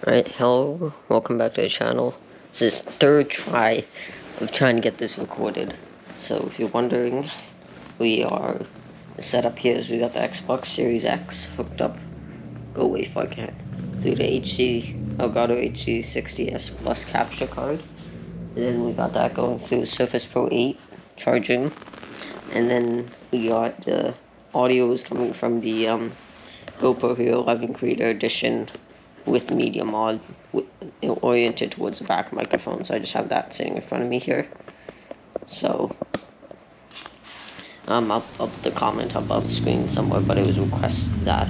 Alright, hello, welcome back to the channel. This is third try of trying to get this recorded. So if you're wondering, we are, the setup here is we got the Xbox Series X hooked up, go away fuckhead, through the Elgato HD60S Plus capture card. And then we got that going through the Surface Pro 8 charging. And then we got the audio is coming from the GoPro Hero 11 Creator Edition with media mod oriented towards the back microphone, so I just have that sitting in front of me here. So I'll put the comment above the screen somewhere, but it was requested that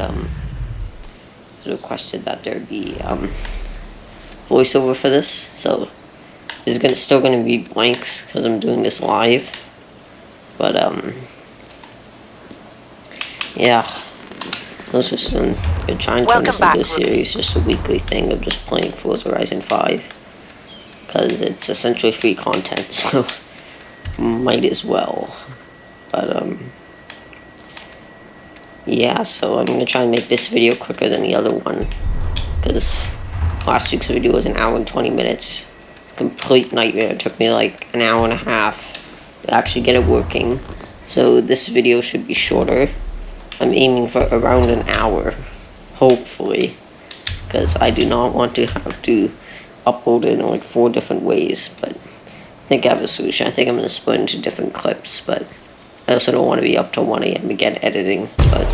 there be voiceover for this, so there's still gonna be blanks because I'm doing this live, but yeah. This is good trying to turn this into a series, just a weekly thing of just playing Forza Horizon 5. Because it's essentially free content, so might as well. But, yeah, so I'm going to try and make this video quicker than the other one. Because last week's video was an hour and 20 minutes. It's a complete nightmare. It took me like an hour and a half to actually get it working. So this video should be shorter. I'm aiming for around an hour, hopefully, because I do not want to have to upload it in like 4 different ways, but I think I have a solution. I think I'm going to split into different clips, but I also don't want to be up till 1 a.m. again editing, but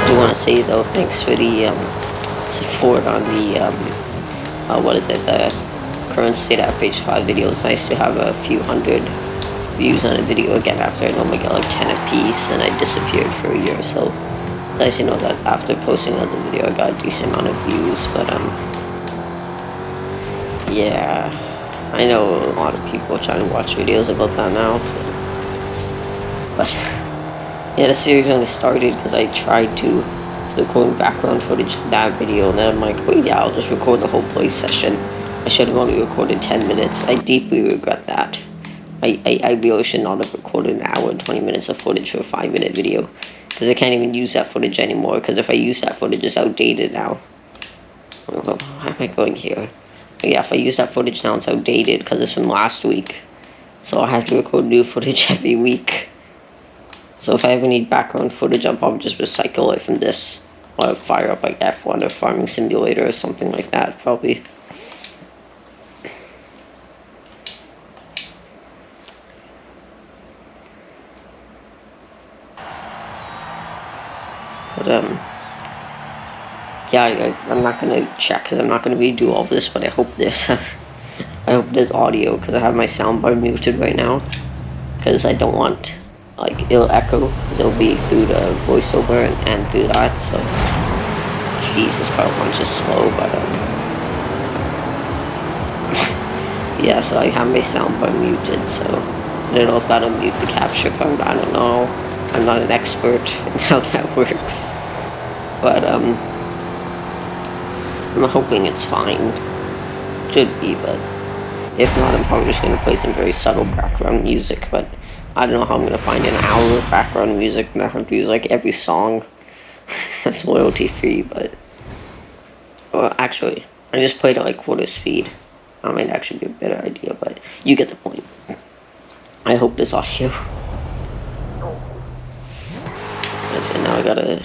I want to say though, thanks for the support on the the current state of Fh5 video. It's nice to have a few hundred views on a video again after I normally get like 10 apiece and I disappeared for a year, so it's nice to know that after posting another video I got a decent amount of views. But yeah, I know a lot of people are trying to watch videos about that now, so. But yeah, the series only started because I tried to record background footage for that video, and then I'm like, wait, yeah, I'll just record the whole play session. I should have only recorded 10 minutes. I deeply regret that. I really should not have recorded an hour and 20 minutes of footage for a 5-minute video, because I can't even use that footage anymore, because if I use that footage, it's outdated now. Why am I going here? But yeah, if I use that footage now, it's outdated, because it's from last week. So I'll have to record new footage every week. So if I ever need background footage, I'll probably just recycle it from this, or fire up like F1 or Farming Simulator or something like that, probably. But yeah, I'm not gonna check because I'm not gonna redo all this, but I hope there's audio, because I have my soundbar muted right now, because I don't want, like, it'll echo. It'll be through the voiceover and through that, so Jesus, car launch is slow, but yeah, so I have my soundbar muted, so I don't know if that'll mute the capture card. I don't know. I'm not an expert in how that works, but I'm hoping it's fine. Should be, but if not, I'm probably just gonna play some very subtle background music, but I don't know how I'm gonna find an hour of background music and I have to use like every song. That's loyalty free, but well, actually, I just played at like quarter speed. That might actually be a better idea, but you get the point. I hope this audio. So now I gotta.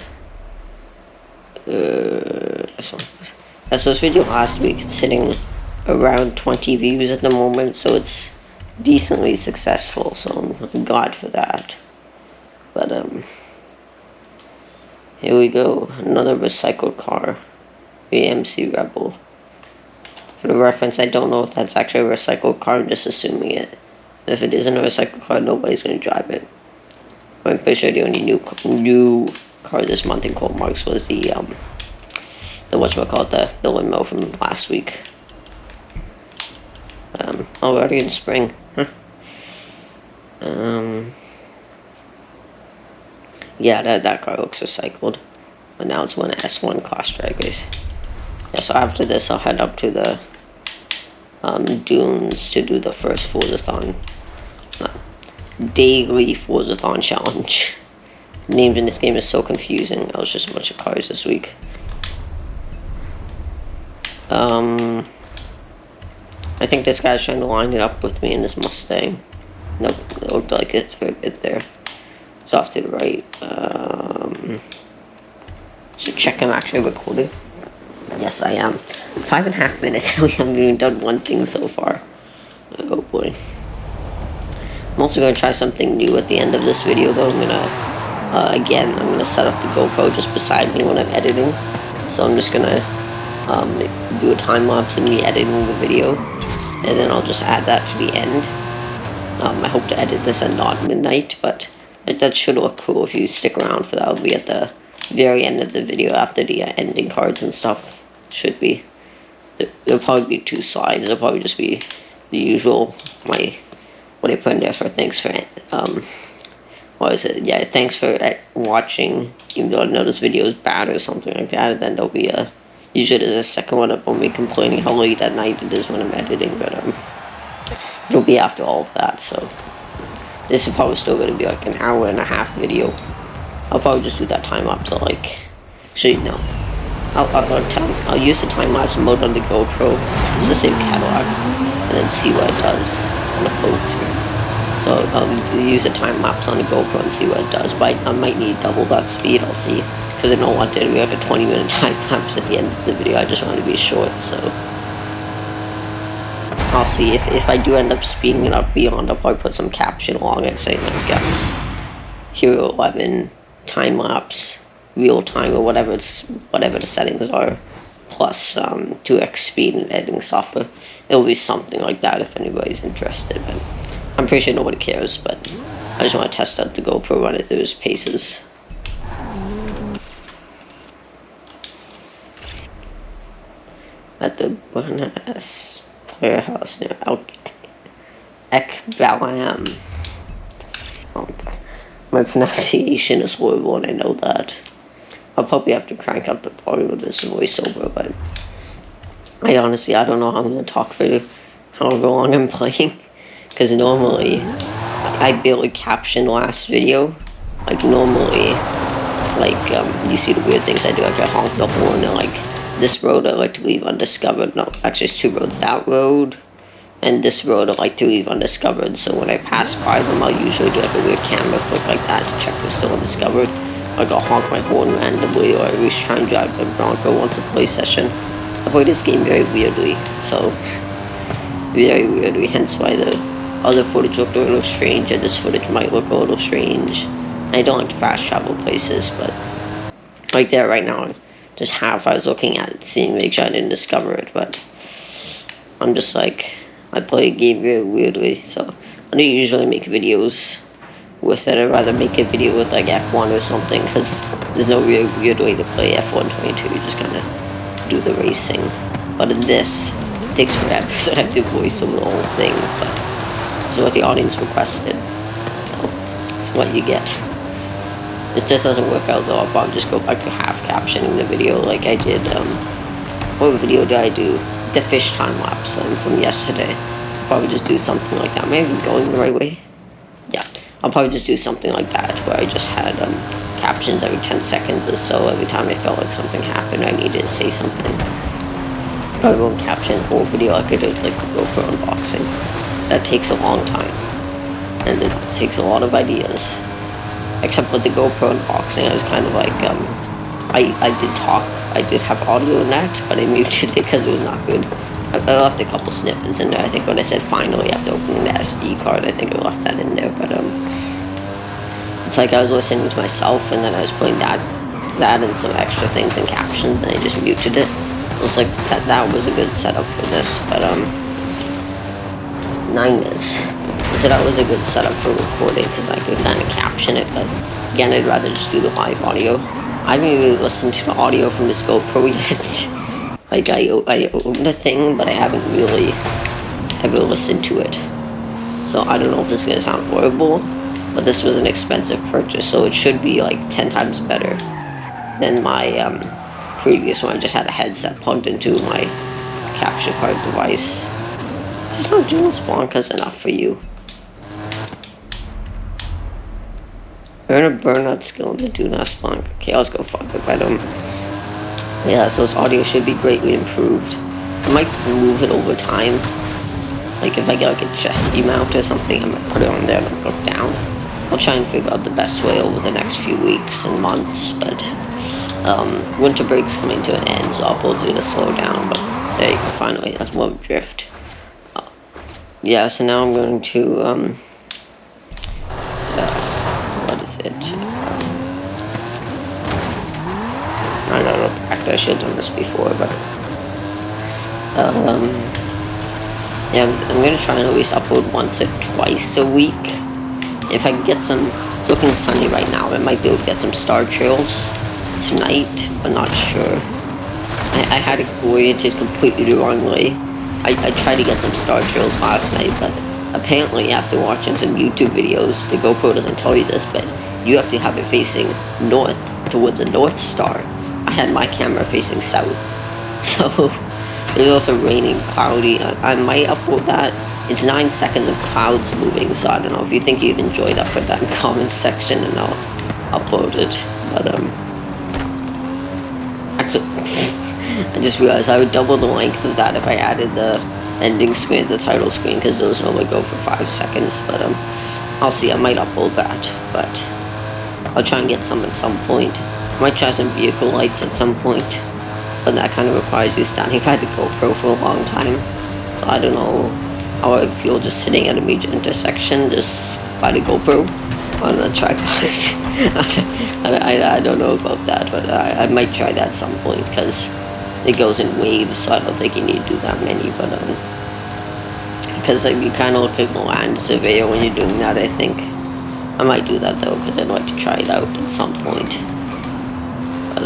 So this video last week, it's sitting around 20 views at the moment, so it's decently successful, so I'm glad for that. But here we go, another recycled car, AMC Rebel. For the reference, I don't know if that's actually a recycled car, I'm just assuming it. And if it isn't a recycled car, nobody's gonna drive it. I'm pretty sure the only new car this month in Cold Marks was the whatchamacallit, the limo from last week. Oh, we're already in spring. Huh. Yeah, that car looks recycled. But now it's one S1 class drag race. Yeah, so after this, I'll head up to the dunes to do the first Forzathon. Daily Forzathon challenge. Names in this game is so confusing. I was just a bunch of cars this week. I think this guy's trying to line it up with me in this Mustang. Nope, it looked like it for a bit there. It's off to the right. So check I'm actually recording. Yes, I am. 5.5 minutes. We haven't even done one thing so far. Oh boy. I'm also going to try something new at the end of this video though. I'm going to set up the GoPro just beside me when I'm editing. So I'm just going to do a time lapse of me editing the video. And then I'll just add that to the end. I hope to edit this at not midnight, but that should look cool if you stick around for that. It'll be at the very end of the video after the ending cards and stuff. Should be. There'll probably be 2 slides. It'll probably just be the usual, what I put in there for thanks for, what is it? Yeah, thanks for watching, even though I know this video is bad or something like that. And then there'll be usually there's a second one of me complaining how late at night it is when I'm editing, but it'll be after all of that, so this is probably still going to be like an 1.5-hour video. I'll probably just do that time lapse, so like, actually no, I'll use the time lapse mode on the GoPro. It's the same Cadillac, and then see what it does on the boats here. So I'll use a time lapse on the GoPro and see what it does, but I might need double that speed. I'll see, because I don't want there to be like a 20-minute time lapse at the end of the video. I just want it to be short, so I'll see if I do end up speeding it up beyond. I'll probably put some caption along it saying like Hero 11 time lapse, real time, or whatever the settings are, plus 2x speed and editing software. It'll be something like that if anybody's interested, but I'm pretty sure nobody cares. But I just want to test out the GoPro, run it through its paces. At the warehouse near Ekbalam. Oh, my pronunciation is horrible and I know that. I'll probably have to crank up the volume of this voiceover, but I don't know how I'm going to talk for however long I'm playing, because normally I barely captioned last video. Like normally, you see the weird things I do. Like I honk the horn and like this road I like to leave undiscovered. No, actually it's 2 roads. That road and this road I like to leave undiscovered. So when I pass by them, I'll usually do like a weird camera flick like that to check they're still undiscovered. Like I'll honk my horn randomly, or at least try and drive the Bronco once a play session. I play this game very weirdly, hence why the other footage looked a little strange, and this footage might look a little strange. I don't like to fast travel places, but like there right now, just half I was looking at it, seeing, make sure I didn't discover it, but I'm just like, I play a game very weirdly, so I don't usually make videos with it. I'd rather make a video with like F1 or something, because there's no real weird way to play F1 22, you just kind of do the racing. But in this, it takes forever, so I have to voice over the whole thing, but it's what the audience requested, so it's what you get. If this doesn't work out though, I'll probably just go back to half captioning the video like I did, what video did I do? The fish time lapse from yesterday. I'll probably just do something like that. Am I even going the right way? Yeah. I'll probably just do something like that, where I just had captions every 10 seconds or so. Every time I felt like something happened, I needed to say something. I won't caption the whole video like I did like the GoPro unboxing. So that takes a long time, and it takes a lot of ideas. Except with the GoPro unboxing, I was kind of like, I did talk, I did have audio in that, but I muted it because it was not good. I left a couple snippets in there. I think when I said finally after opening the SD card, I think I left that in there, but it's like I was listening to myself, and then I was putting that and some extra things in captions, and I just muted it. It was like, that was a good setup for this, but 9 minutes. So that was a good setup for recording, because I could kind of caption it, but again, I'd rather just do the live audio. I haven't really listened to the audio from this GoPro yet. Like, I own the thing, but I haven't really ever listened to it. So I don't know if this is going to sound horrible, but this was an expensive purchase, so it should be like 10 times better than my previous one. I just had a headset plugged into my capture card device. Is not dual Spawnkas enough for you? Earn a burnout skill to do not spawn. Okay, I'll just go fuck it, but yeah, so its audio should be greatly improved. I might move it over time. Like if I get like a chesty mount or something, I might put it on there and look down. I'll try and figure out the best way over the next few weeks and months, but winter break's coming to an end, so uploads are gonna slow down, but there you go, finally, that's more drift. Yeah, so now I'm going to, what is it? I don't know, actually I should have done this before, but, yeah, I'm gonna try and at least upload once or twice a week. If I can get some, it's looking sunny right now, I might be able to get some star trails tonight, but not sure. I had it oriented completely the wrong way. I tried to get some star trails last night, but apparently after watching some YouTube videos, the GoPro doesn't tell you this, but you have to have it facing north, towards a North Star. I had my camera facing south, so it's also raining, cloudy. I might upload that. It's 9 seconds of clouds moving, so I don't know. If you think you'd enjoy that, put that in the comments section and I'll upload it. But actually, I just realized I would double the length of that if I added the ending screen, the title screen, because those normally go for 5 seconds. But I'll see. I might upload that, but I'll try and get some at some point. I might try some vehicle lights at some point, but that kind of requires you standing by the GoPro for a long time. So I don't know how I feel just sitting at a major intersection just by the GoPro on the tripod. I don't know about that, but I might try that at some point because it goes in waves, so I don't think you need to do that many, but because like, you kind of look like a land surveyor when you're doing that. I think I might do that though, because I'd like to try it out at some point. But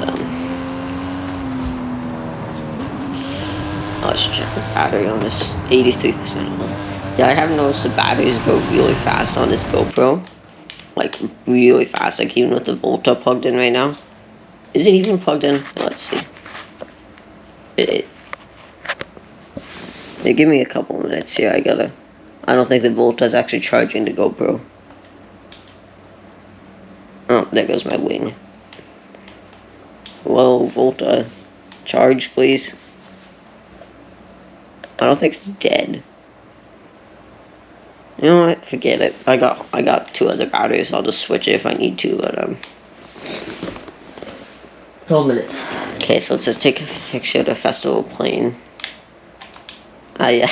let's check the battery on this. 83%. Yeah, I have noticed the batteries go really fast on this GoPro. Like, really fast, like even with the Volta plugged in right now. Is it even plugged in? Let's see. Give me a couple minutes here, I don't think the Volta's actually charging the GoPro. Oh, there goes my wing. Hello, Volta. Charge, please. I don't think it's dead. You know what? Forget it. I got 2 other batteries. I'll just switch it if I need to. But 12 minutes. Okay, so let's just take a picture of the festival plane. Yeah.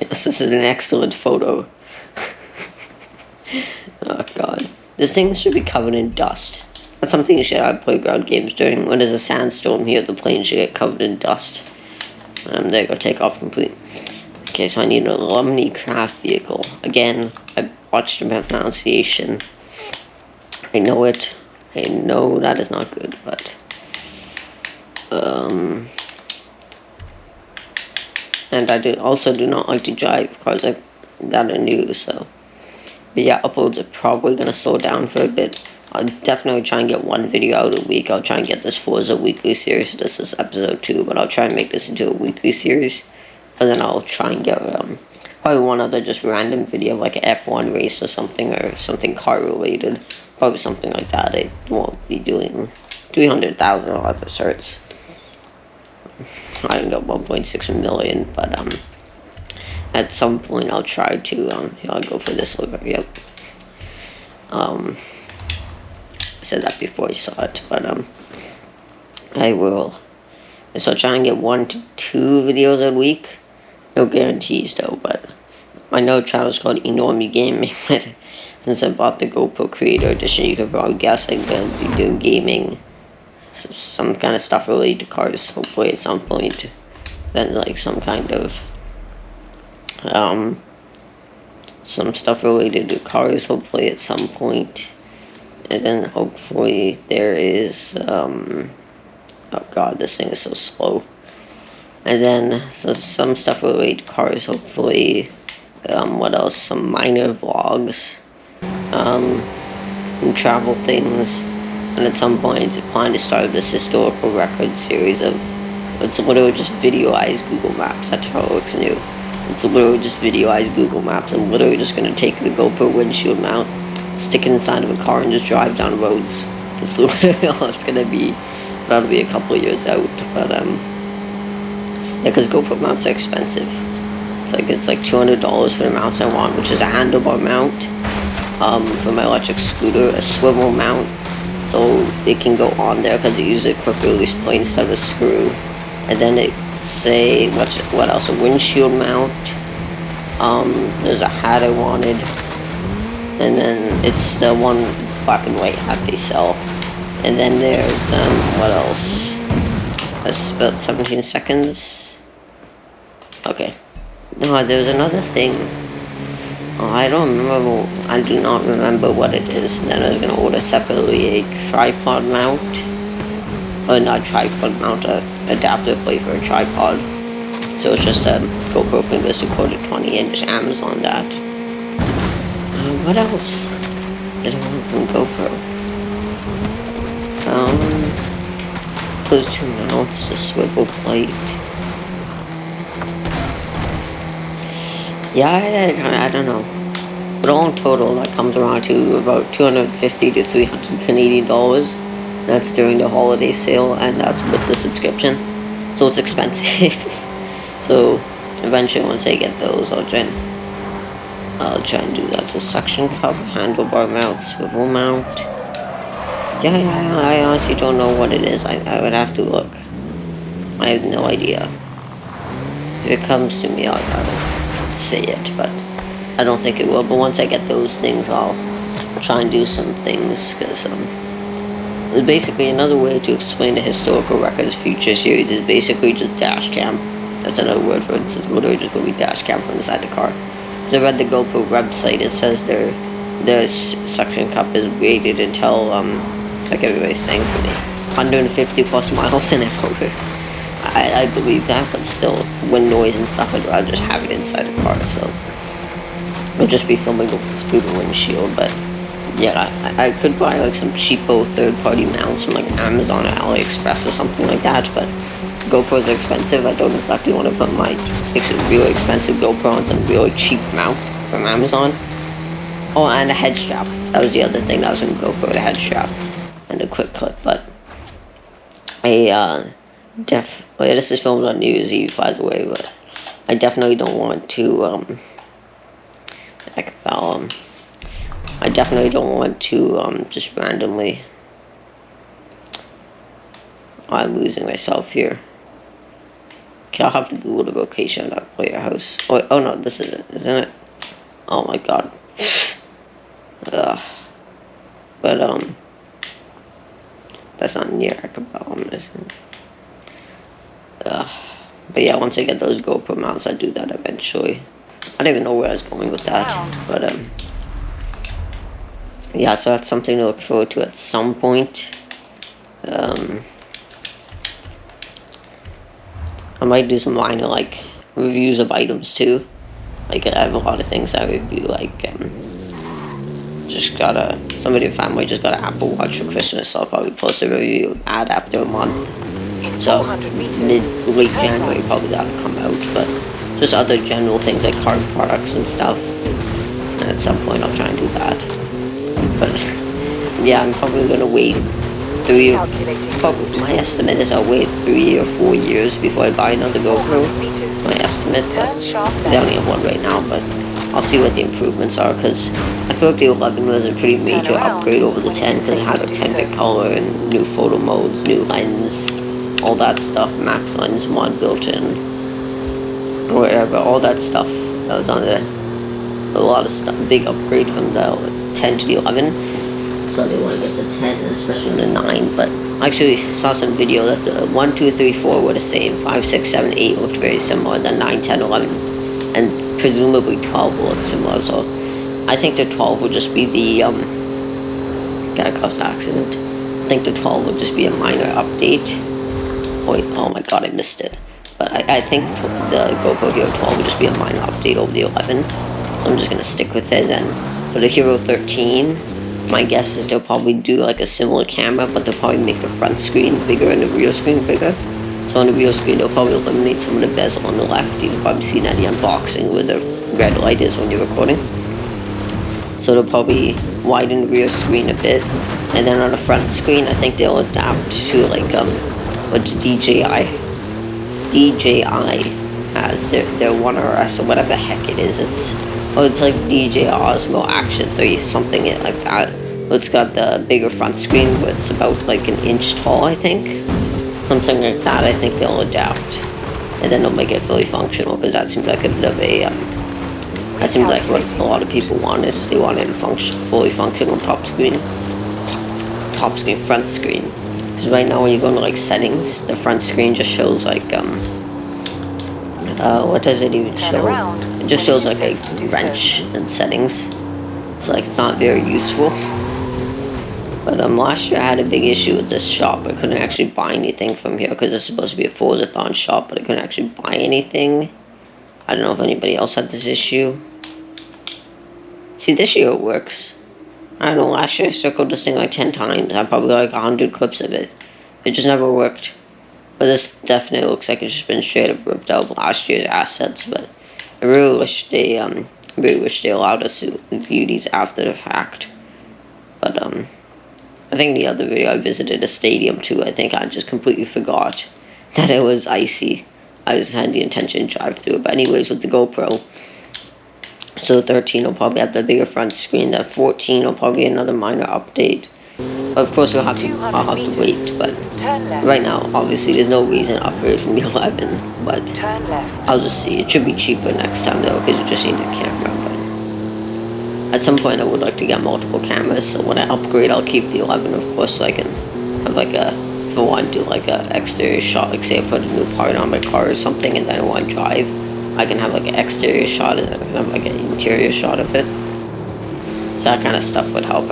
Yes, this is an excellent photo. Oh god, this thing should be covered in dust. That's something you should have playground games doing. When there's a sandstorm here, the plane should get covered in dust. There you go, take off complete. Okay, so I need a Lumney craft vehicle. Again, I watched the pronunciation. I know it. I know that is not good, but and I also do not like to drive cars that are new, so. But yeah, uploads are probably going to slow down for a bit. I'll definitely try and get 1 video out a week. I'll try and get this Forza weekly series. This is episode 2, but I'll try and make this into a weekly series. And then I'll try and get probably one other just random video, like an F1 race or something car related. Probably something like that. I won't be doing 300,000 or other certs. I haven't got 1.6 million, but at some point I'll try to I'll go for this over. Yep. I said that before I saw it, but I will. So try and get 1 to 2 videos a week. No guarantees though, but I know channel is called Enormy Gaming. Since I bought the GoPro Creator Edition, you could probably guess I'm going to be doing gaming, some kind of stuff related to cars, hopefully at some point. Then like some kind of some stuff related to cars, hopefully at some point. And then hopefully there is oh god, this thing is so slow. And then some stuff related to cars, hopefully. What else? Some minor vlogs, and travel things. And at some point I plan to start this historical record series of It's literally just videoized Google Maps. That's how it looks new. It's literally just videoized Google Maps. I'm literally just gonna take the GoPro windshield mount, stick it inside of a car, and just drive down roads. That's literally all it's gonna be. That'll be a couple of years out, but yeah, because GoPro mounts are expensive. It's like $200 for the mounts I want, which is a handlebar mount for my electric scooter, a swivel mount, so it can go on there because it uses a quick release plate instead of a screw. And then it's what else? A windshield mount. There's a hat I wanted, and then it's the one black and white hat they sell. And then there's what else? That's about 17 seconds. Okay. No, there's another thing. Oh, I do not remember what it is. And then I was gonna order separately a tripod mount. Or not tripod mount, adapter plate for a tripod. So it's just a GoPro fingers to quarter 20 and just Amazon that. What else did I want from GoPro? Those two mounts, the swivel plate. Yeah, I don't know. But all in total, that comes around to about 250 to 300 Canadian dollars. That's during the holiday sale, and that's with the subscription. So it's expensive. So eventually, once I get those, I'll try and do that. So suction cup, handlebar mount, swivel mount. Yeah, I honestly don't know what it is. I would have to look. I have no idea. If it comes to me, I'll say it, but I don't think it will. But once I get those things, I'll try and do some things, because it's basically another way to explain the historical records future series is basically just dash cam. That's another word for it. It's literally just going to be dash cam from inside the car. Because I read the GoPro website, it says their suction cup is rated until like everybody's saying for me, 150 plus miles an hour. I believe that, but still, wind noise and stuff, I'd rather just have it inside the car, so I'll just be filming through the windshield. But yeah, I could buy like some cheapo third-party mounts from like Amazon or AliExpress or something like that, but GoPros are expensive. I don't exactly want to put my really expensive GoPro on some really cheap mount from Amazon. Oh, and a head strap. That was the other thing that was from GoPro, the head strap. And a quick clip, but this is filmed on New Year's Eve, by the way, but I definitely don't want to, I definitely don't want to, just randomly, I'm losing myself here. Okay, I'll have to Google the location of that player house. Oh no, this is it, isn't it? Oh my god. But, that's not near Ekabal, is it? But yeah, once I get those GoPro mounts, I'll do that eventually. I don't even know where I was going with that, but yeah, so that's something to look forward to at some point. I might do some minor like reviews of items too. Like I have a lot of things I review, like somebody in the family just got an Apple Watch for Christmas, so I'll probably post a review of that after a month. So late January probably that'll come out, but just other general things like car products and stuff. And at some point I'll try and do that. But yeah, I'm probably gonna wait my estimate is I'll wait 3 or 4 years before I buy another GoPro. My estimate, I only have one right now, but I'll see what the improvements are, because I feel like the 11 was a pretty major upgrade over the 10, because it had a 10-bit color and new photo modes, new lens, all that stuff, max lens mod built in, or whatever, all that stuff that was on a lot of stuff, big upgrade from the 10 to the 11. So they want to get the 10, especially the 9, but I actually saw some video that the 1, 2, 3, 4 were the same, 5, 6, 7, 8 looked very similar, then 9, 10, 11, and presumably 12 will look similar, so I think the 12 will just be the, got caused an accident. I think the 12 will just be a minor update. Wait, oh my god, I missed it. But I think the GoPro Hero 12 will just be a minor update over the 11, so I'm just going to stick with it. And for the Hero 13, my guess is they'll probably do like a similar camera, but they'll probably make the front screen bigger and the rear screen bigger. So on the real screen, they'll probably eliminate some of the bezel on the left. You've probably seen that in the unboxing where the red light is when you're recording. So they'll probably widen the rear screen a bit. And then on the front screen, I think they'll adapt to like what DJI has their One RS or whatever the heck it is. It's like DJI Osmo Action 3 something like that. It's got the bigger front screen, where it's about like an inch tall, I think. Something like that. I think they'll adapt, and then they'll make it fully functional, because that seems like a bit of a that seems like what a lot of people wanted. They wanted a fully functional front screen. Because right now when you go into like settings, the front screen just shows like what does it even show? It just shows like a wrench in settings. So like it's not very useful. But last year I had a big issue with this shop. I couldn't actually buy anything from here because it's supposed to be a Forzathon shop, but I couldn't actually buy anything. I don't know if anybody else had this issue. See, this year it works. I don't know, last year I circled this thing like 10 times. I probably got like 100 clips of it. It just never worked. But this definitely looks like it's just been straight up ripped out of last year's assets. But I really wish they allowed us to view these after the fact. But I think the other video I visited a stadium too. I think I just completely forgot that it was icy. I just had the intention to drive through it. But anyways, with the GoPro, so the 13 will probably have the bigger front screen. The 14 will probably be another minor update. But of course, I'll have to wait. But right now, obviously, there's no reason to upgrade from the 11. But I'll just see. It should be cheaper next time though, because you just need a camera. But at some point, I would like to get multiple cameras. So when I upgrade, I'll keep the 11, of course, so I can have like if I want to do like an exterior shot, like say I put a new part on my car or something, and then I want to drive, I can have like an exterior shot and then I can have like an interior shot of it. So that kind of stuff would help.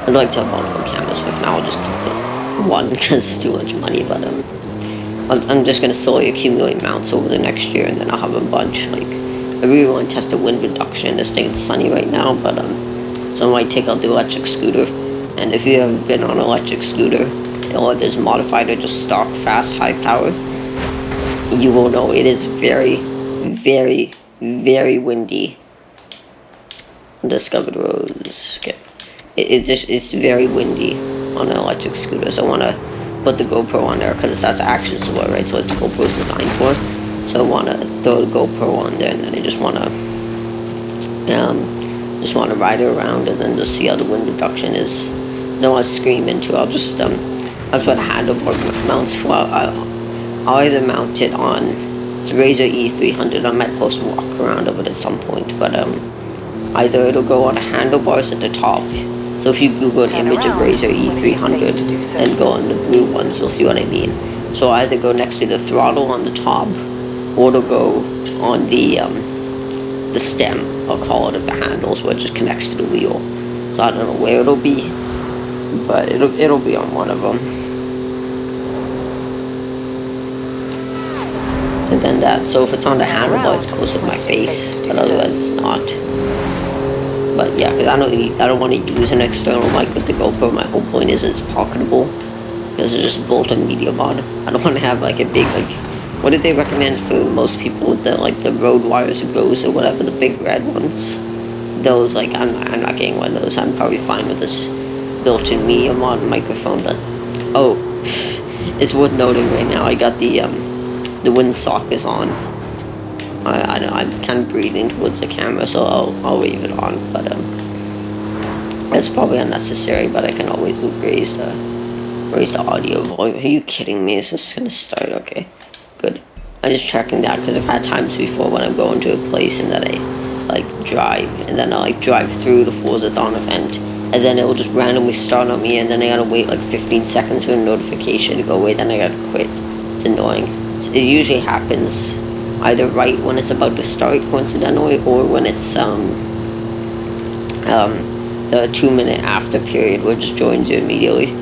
I'd like to have multiple cameras, but for now I'll just keep the one because it's too much money. But I'm just gonna slowly accumulate mounts over the next year, and then I'll have a bunch. Like I really want to test the wind reduction. This thing is sunny right now, but so I might take out the electric scooter. And if you have been on an electric scooter, whether it's modified or just stock fast high power, you will know it is very, very, very windy. Discovered roads. Okay. It's very windy on an electric scooter, so I want to put the GoPro on there because that's action sport, right? So what the GoPro is designed for. So I want to throw the GoPro on there, and then I just want to ride it around and then just see how the wind reduction is. I don't want to scream into it. I'll just that's what handlebar mounts for. I'll either mount it on the Razer E300. I might post a walk around of it at some point, but either it'll go on the handlebars at the top. So if you Google an image of Razer E300 and go on the blue ones, you'll see what I mean. So I'll either go next to the throttle on the top, or it'll go on the stem, I'll call it, of the handles, where it just connects to the wheel. So I don't know where it'll be, but it'll be on one of them. And then that, so if it's on the handlebar, it's close with my face, but otherwise it's not. But yeah, because I don't want to use an external mic with the GoPro. My whole point is it's pocketable, because it's just bolt and media mod. I don't want to have like a big, like, what did they recommend for most people with the like the Rode Wires Goes or whatever, the big red ones? Those, like, I'm not getting one of those. I'm probably fine with this built-in media mod microphone. But oh, it's worth noting right now, I got the windsock is on. I'm kind of breathing towards the camera, so I'll wave it on, but it's probably unnecessary, but I can always raise the audio volume. Are you kidding me? Is this gonna start? Okay, good. I'm just checking that because I've had times before when I'm going to a place and then I like drive, and then I like drive through the Forzathon event, and then it will just randomly start on me, and then I gotta wait like 15 seconds for a notification to go away, then I gotta quit. It's annoying. It usually happens either right when it's about to start, coincidentally, or when it's the 2-minute after period where it just joins you immediately.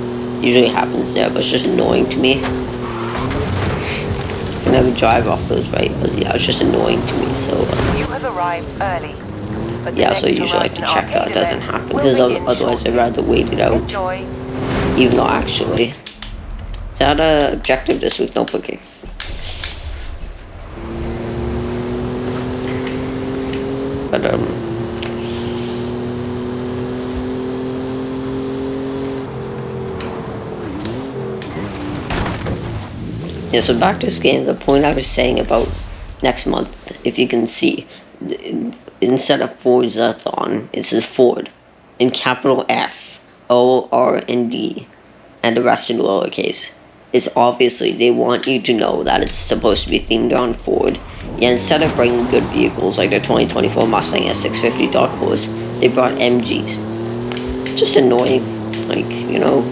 Usually happens there, but it's just annoying to me. I can never drive off those right, but yeah, it's just annoying to me. So you have arrived early. But yeah, so usually I like to check that it doesn't happen, because otherwise I'd rather wait it out. Enjoy. Even though actually, That objective this week, no cooking. But yeah, so back to this game, the point I was saying about next month, if you can see, instead of Forzathon, it says Ford in capital F, O, R, and D, and the rest in lowercase. It's obviously they want you to know that it's supposed to be themed around Ford. Yeah, instead of bringing good vehicles like the 2024 Mustang S650 Dark Horse, they brought MGs. Just annoying, like, you know.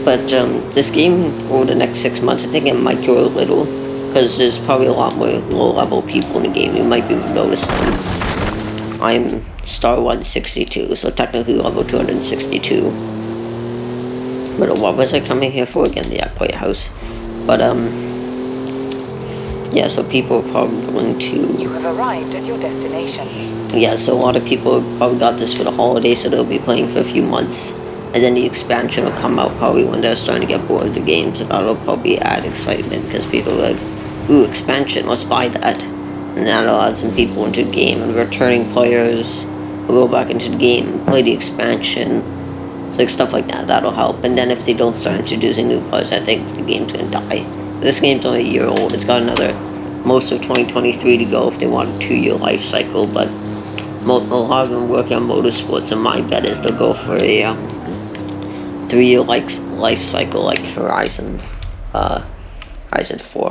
But this game for the next 6 months, I think it might grow a little, because there's probably a lot more low-level people in the game. You might be noticing. I'm star 162, so technically level 262. But what was I coming here for again? The Playhouse. But yeah, so people are probably going to... You have arrived at your destination. Yeah, so a lot of people probably got this for the holidays, so they'll be playing for a few months. And then the expansion will come out probably when they're starting to get bored of the game, so that'll probably add excitement, because people are like, ooh, expansion, let's buy that. And that'll add some people into the game, and returning players will go back into the game, play the expansion, so like stuff like that, that'll help. And then if they don't start introducing new players, I think the game's gonna die. This game's only a year old, it's got another, most of 2023 to go if they want a 2-year life cycle, but a lot of them working on motorsports, and my bet is they'll go for a 3-year life cycle like Horizon 4,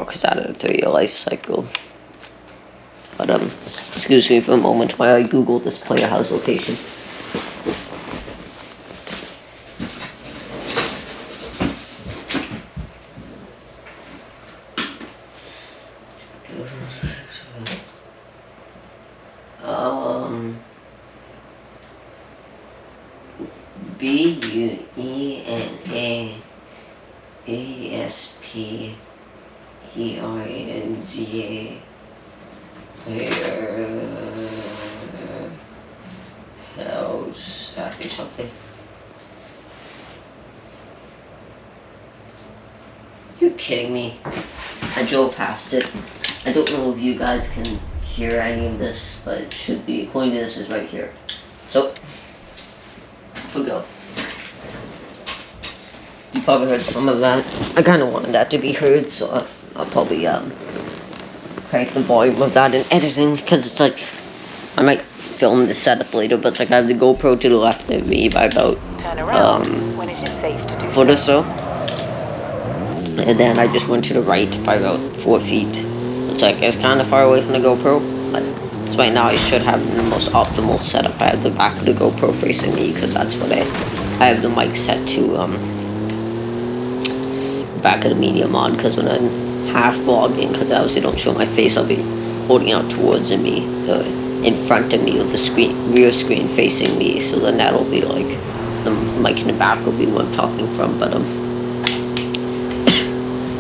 because that had a 3-year life cycle. But excuse me for a moment while I Google this player house location. BUENAASPERNZA house after something. You kidding me? I drove past it. I don't know if you guys can hear any of this, but it should be. According to this, is right here. So, off we go. You probably heard some of that. I kind of wanted that to be heard, so I'll probably crank the volume of that in editing, because it's like, I might film the setup later, but it's like I have the GoPro to the left of me by about Turn around when it is safe to do foot so. or so, and then I just went to the right by about 4 feet. It's like it's kind of far away from the GoPro, but so right now I should have the most optimal setup. I have the back of the GoPro facing me, because that's what I have the mic set to back of the media mod, because when I'm half vlogging, because I obviously don't show my face, I'll be holding out towards me, in front of me with the screen, rear screen facing me, so then that'll be like, the mic in the back will be where I'm talking from. But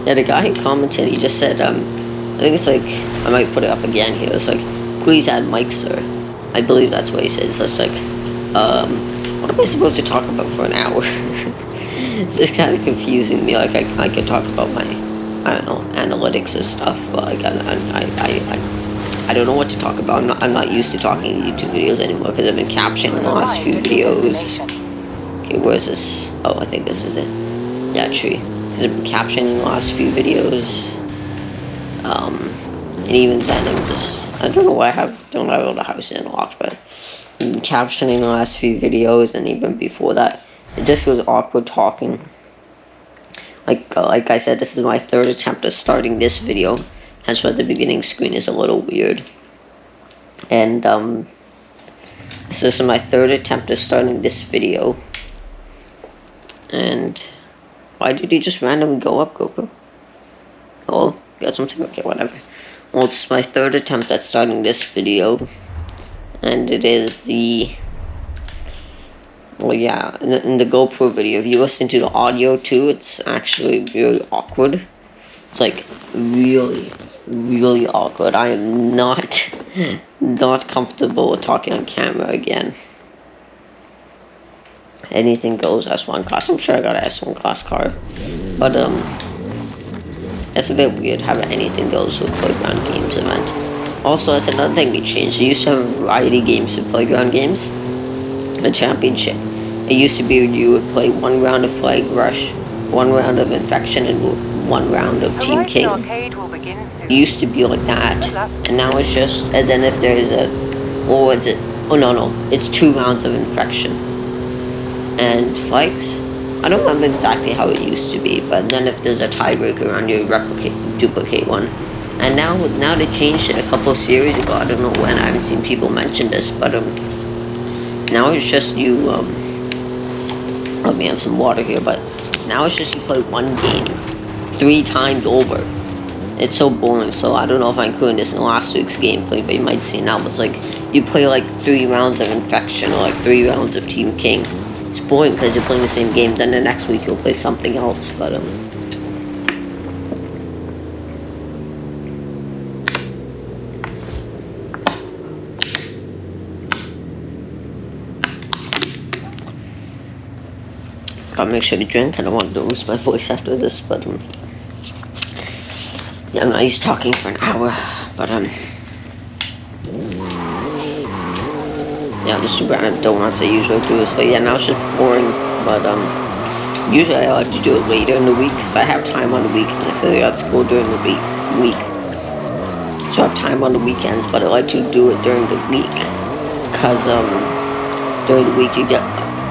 yeah, the guy who commented, he just said, I think it's like, I might put it up again here, it's like, please add mic, sir. I believe that's what he said. So it's like, what am I supposed to talk about for an hour? It's just kind of confusing me. Like I could talk about my, I don't know, analytics and stuff, but like I don't know what to talk about. I'm not used to talking in YouTube videos anymore, because I've been captioning the last few videos. Okay, where's this? Oh, I think this is it. Yeah, tree. Because I've been captioning the last few videos. And even then I'm just, I don't know why I don't have all the house unlocked, but I've been captioning the last few videos, and even before that, it just feels awkward talking. Like I said, this is my 3rd attempt at starting this video, hence why the beginning screen is a little weird. And so this is my 3rd attempt at starting this video. And why did you just randomly go up, GoPro? Oh, got something? Okay, whatever. Well, it's my 3rd attempt at starting this video, and it is the... Well, yeah, in the GoPro video, if you listen to the audio too, it's actually really awkward. It's like really, really awkward. I am not comfortable with talking on camera again. Anything goes S1 class. I'm sure I got an S1 class car, but It's a bit weird having anything goes with Playground Games event. Also, that's another thing they changed. They used to have a variety of games for Playground Games. The championship. It used to be you would play 1 round of Flag Rush, 1 round of Infection, and 1 round of Team King. Arcade will begin soon. It used to be like that, and now it's just, and then if there's a, what was it? Oh no, it's 2 rounds of Infection. And Flags? I don't remember exactly how it used to be, but then if there's a tiebreaker round, you duplicate one. And now they changed it a couple of series ago. I don't know when. I haven't seen people mention this, but now it's just you. Let me have some water here. But now it's just you play one game 3 times over. It's so boring. So I don't know if I included this in last week's gameplay, but you might see it now. It's like you play like 3 rounds of Infection or like 3 rounds of Team King. It's boring because you're playing the same game. Then the next week you'll play something else. But gotta make sure to drink. I don't want to lose my voice after this, but yeah, I'm not used to talking for an hour, but yeah, the super random donuts I usually do this, but yeah, now it's just boring. But usually I like to do it later in the week because I have time on the weekends. I feel like at school during the week, so I have time on the weekends. But I like to do it during the week because during the week you get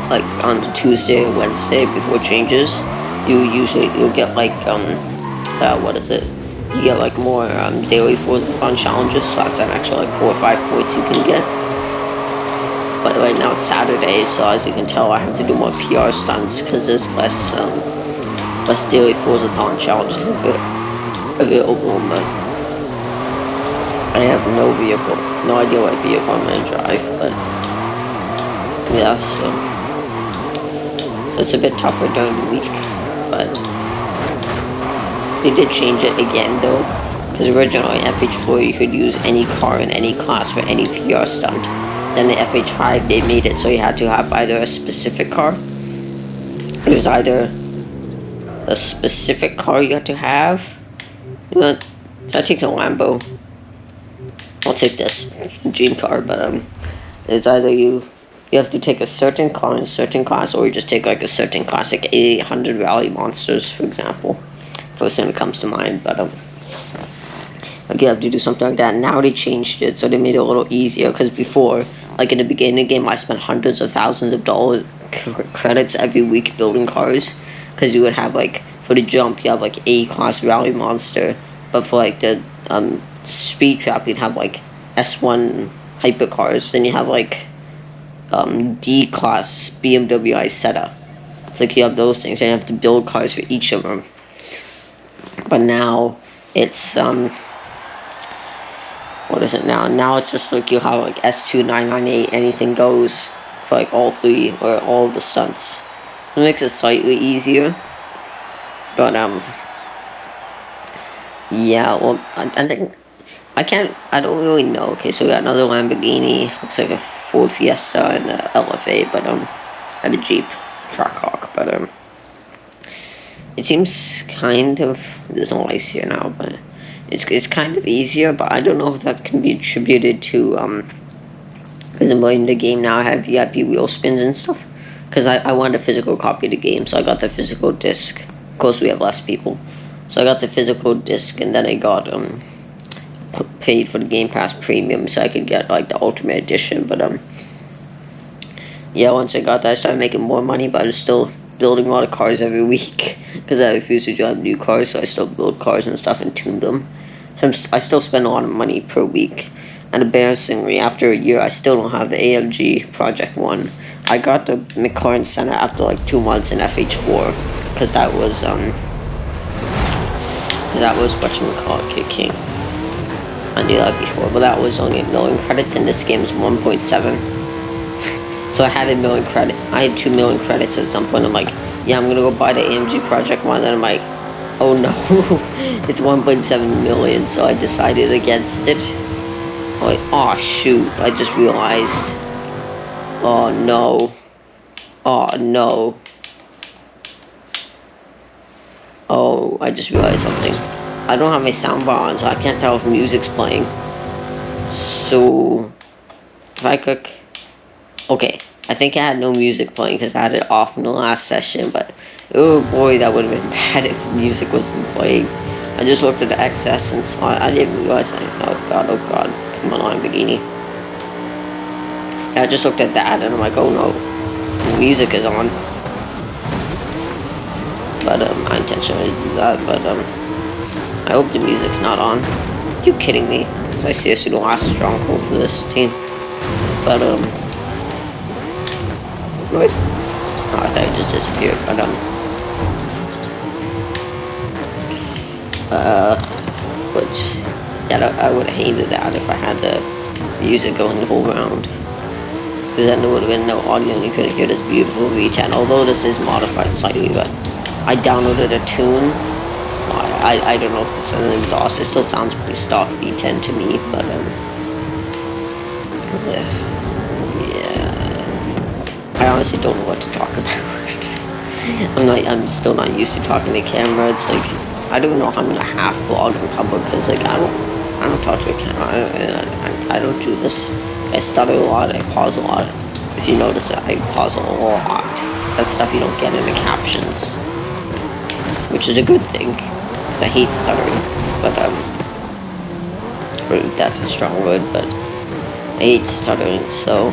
like on the Tuesday and Wednesday before changes, you'll get like what is it? You get like more daily fun challenges. So that's an extra like 4 or 5 points you can get. But right now it's Saturday, so as you can tell, I have to do more PR stunts because there's less daily Forzathon challenges available. But I have no vehicle, no idea what vehicle I'm gonna drive. But yeah, so it's a bit tougher during the week. But they did change it again though, because originally Fh4 you could use any car in any class for any PR stunt. Then the Fh5 they made it so you had to have either a specific car. It was either a specific car you had to have. You know, should I take the Lambo? I'll take this dream car, but it's either you have to take a certain car in a certain class, or you just take like a certain class, like 800 Rally Monsters, for example. First thing that comes to mind, but like you have to do something like that. Now they changed it, so they made it a little easier. Because before, like in the beginning of the game, I spent hundreds of thousands of dollars credits every week building cars. Because you would have like for the jump, you have like A-class Rally Monster, but for like the speed trap, you'd have like S1 hypercars. Then you have like D-class BMW Isetta. It's like you have those things, and you have to build cars for each of them. But now it's what is it now? Now it's just like you have like S2998, anything goes for like all 3 or all of the stunts. It makes it slightly easier. But yeah, well I think I don't really know. Okay, so we got another Lamborghini, looks like a Ford Fiesta and a LFA, but and a Jeep Trackhawk, but it seems kind of, there's no ice here now, but it's kind of easier, but I don't know if that can be attributed to because I'm playing the game now, I have VIP wheel spins and stuff, because I wanted a physical copy of the game, so I got the physical disc. Of course we have less people, so I got the physical disc, and then I got paid for the Game Pass Premium so I could get like the Ultimate Edition. But yeah, once I got that I started making more money, but I was still building a lot of cars every week because I refuse to drive new cars, so I still build cars and stuff and tune them. So I still spend a lot of money per week. And embarrassingly, after a year, I still don't have the AMG Project 1. I got the McLaren Senna after like 2 months in Fh4 because that was whatchamacallit, Kid King. I knew that before, but that was only 1 million credits, and this game is 1.7. So I had 1 million credit. I had 2 million credits at some point. I'm like, yeah, I'm gonna go buy the AMG Project 1. Then I'm like, oh no, it's 1.7 million. So I decided against it. I'm like, oh shoot, I just realized. Oh no. Oh no. Oh, I just realized something. I don't have my soundbar on, so I can't tell if music's playing. So if I cook, okay, I think I had no music playing because I had it off in the last session, but oh boy, that would have been bad if music wasn't playing. I just looked at the XS and saw it. I didn't realize oh god, come on, Lamborghini. Yeah, I just looked at that and I'm like, oh no, the music is on. But I intentionally do that, but I hope the music's not on. Are you kidding me? So I seriously the last stronghold for this team. But what? Oh, I thought it just disappeared, but which, yeah, I would have hated that if I had the music going the whole round. Because then there would have been no audio and you couldn't hear this beautiful V10. Although this is modified slightly, but I downloaded a tune. So I don't know if this is an exhaust. It still sounds pretty stock V10 to me, but yeah. I honestly don't know what to talk about. I'm still not used to talking to camera. It's like I don't know how I'm gonna half vlog in public because like I don't talk to a camera. I don't do this. I stutter a lot. I pause a lot. If you notice it, I pause a lot. That's stuff you don't get in the captions, which is a good thing because I hate stuttering. But that's a strong word. But I hate stuttering. So.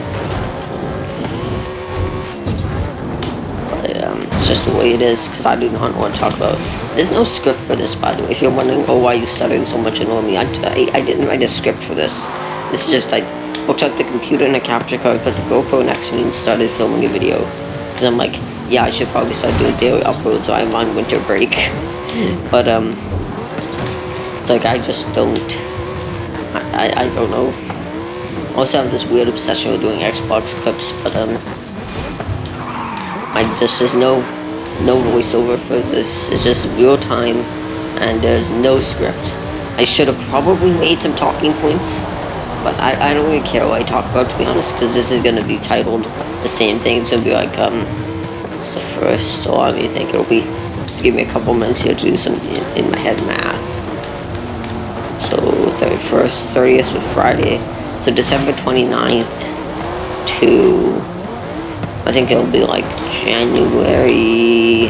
It's just the way it is, because I do not know what to talk about. There's no script for this, by the way. If you're wondering, oh, why are you stuttering so much and all me, I didn't write a script for this. This is just, I hooked up the computer and a capture card, put the GoPro next to me and started filming a video. Because I'm like, yeah, I should probably start doing daily uploads, so I'm on winter break. But, it's like, I just don't, I don't know. I also have this weird obsession with doing Xbox clips, but, there's no voiceover for this. It's just real time, and there's no script. I should have probably made some talking points, but I don't really care what I talk about, to be honest, because this is gonna be titled the same thing. It's gonna be like it's the first. So I mean, think it'll be. Just give me a couple minutes here to do some in my head math. So 31st, 30th was Friday. So December 29th to. I think it'll be like January,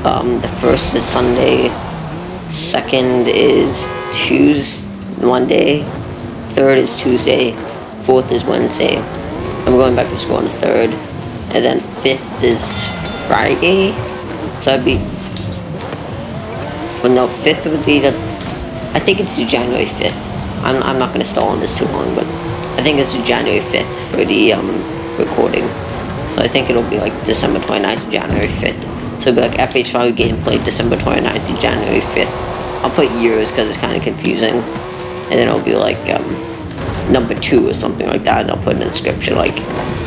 the 1st is Sunday, 2nd is Monday, 3rd is Tuesday, 4th is Wednesday. I'm going back to school on the 3rd, and then 5th is Friday, so I'd be, well no, 5th would be I think it's January 5th. I'm not going to stall on this too long, but I think it's January 5th for the, recording. So I think it'll be like December 29th to January 5th. So it'll be like Fh5 gameplay December 29th to January 5th. I'll put years because it's kind of confusing. And then it'll be like number 2 or something like that. And I'll put in the description like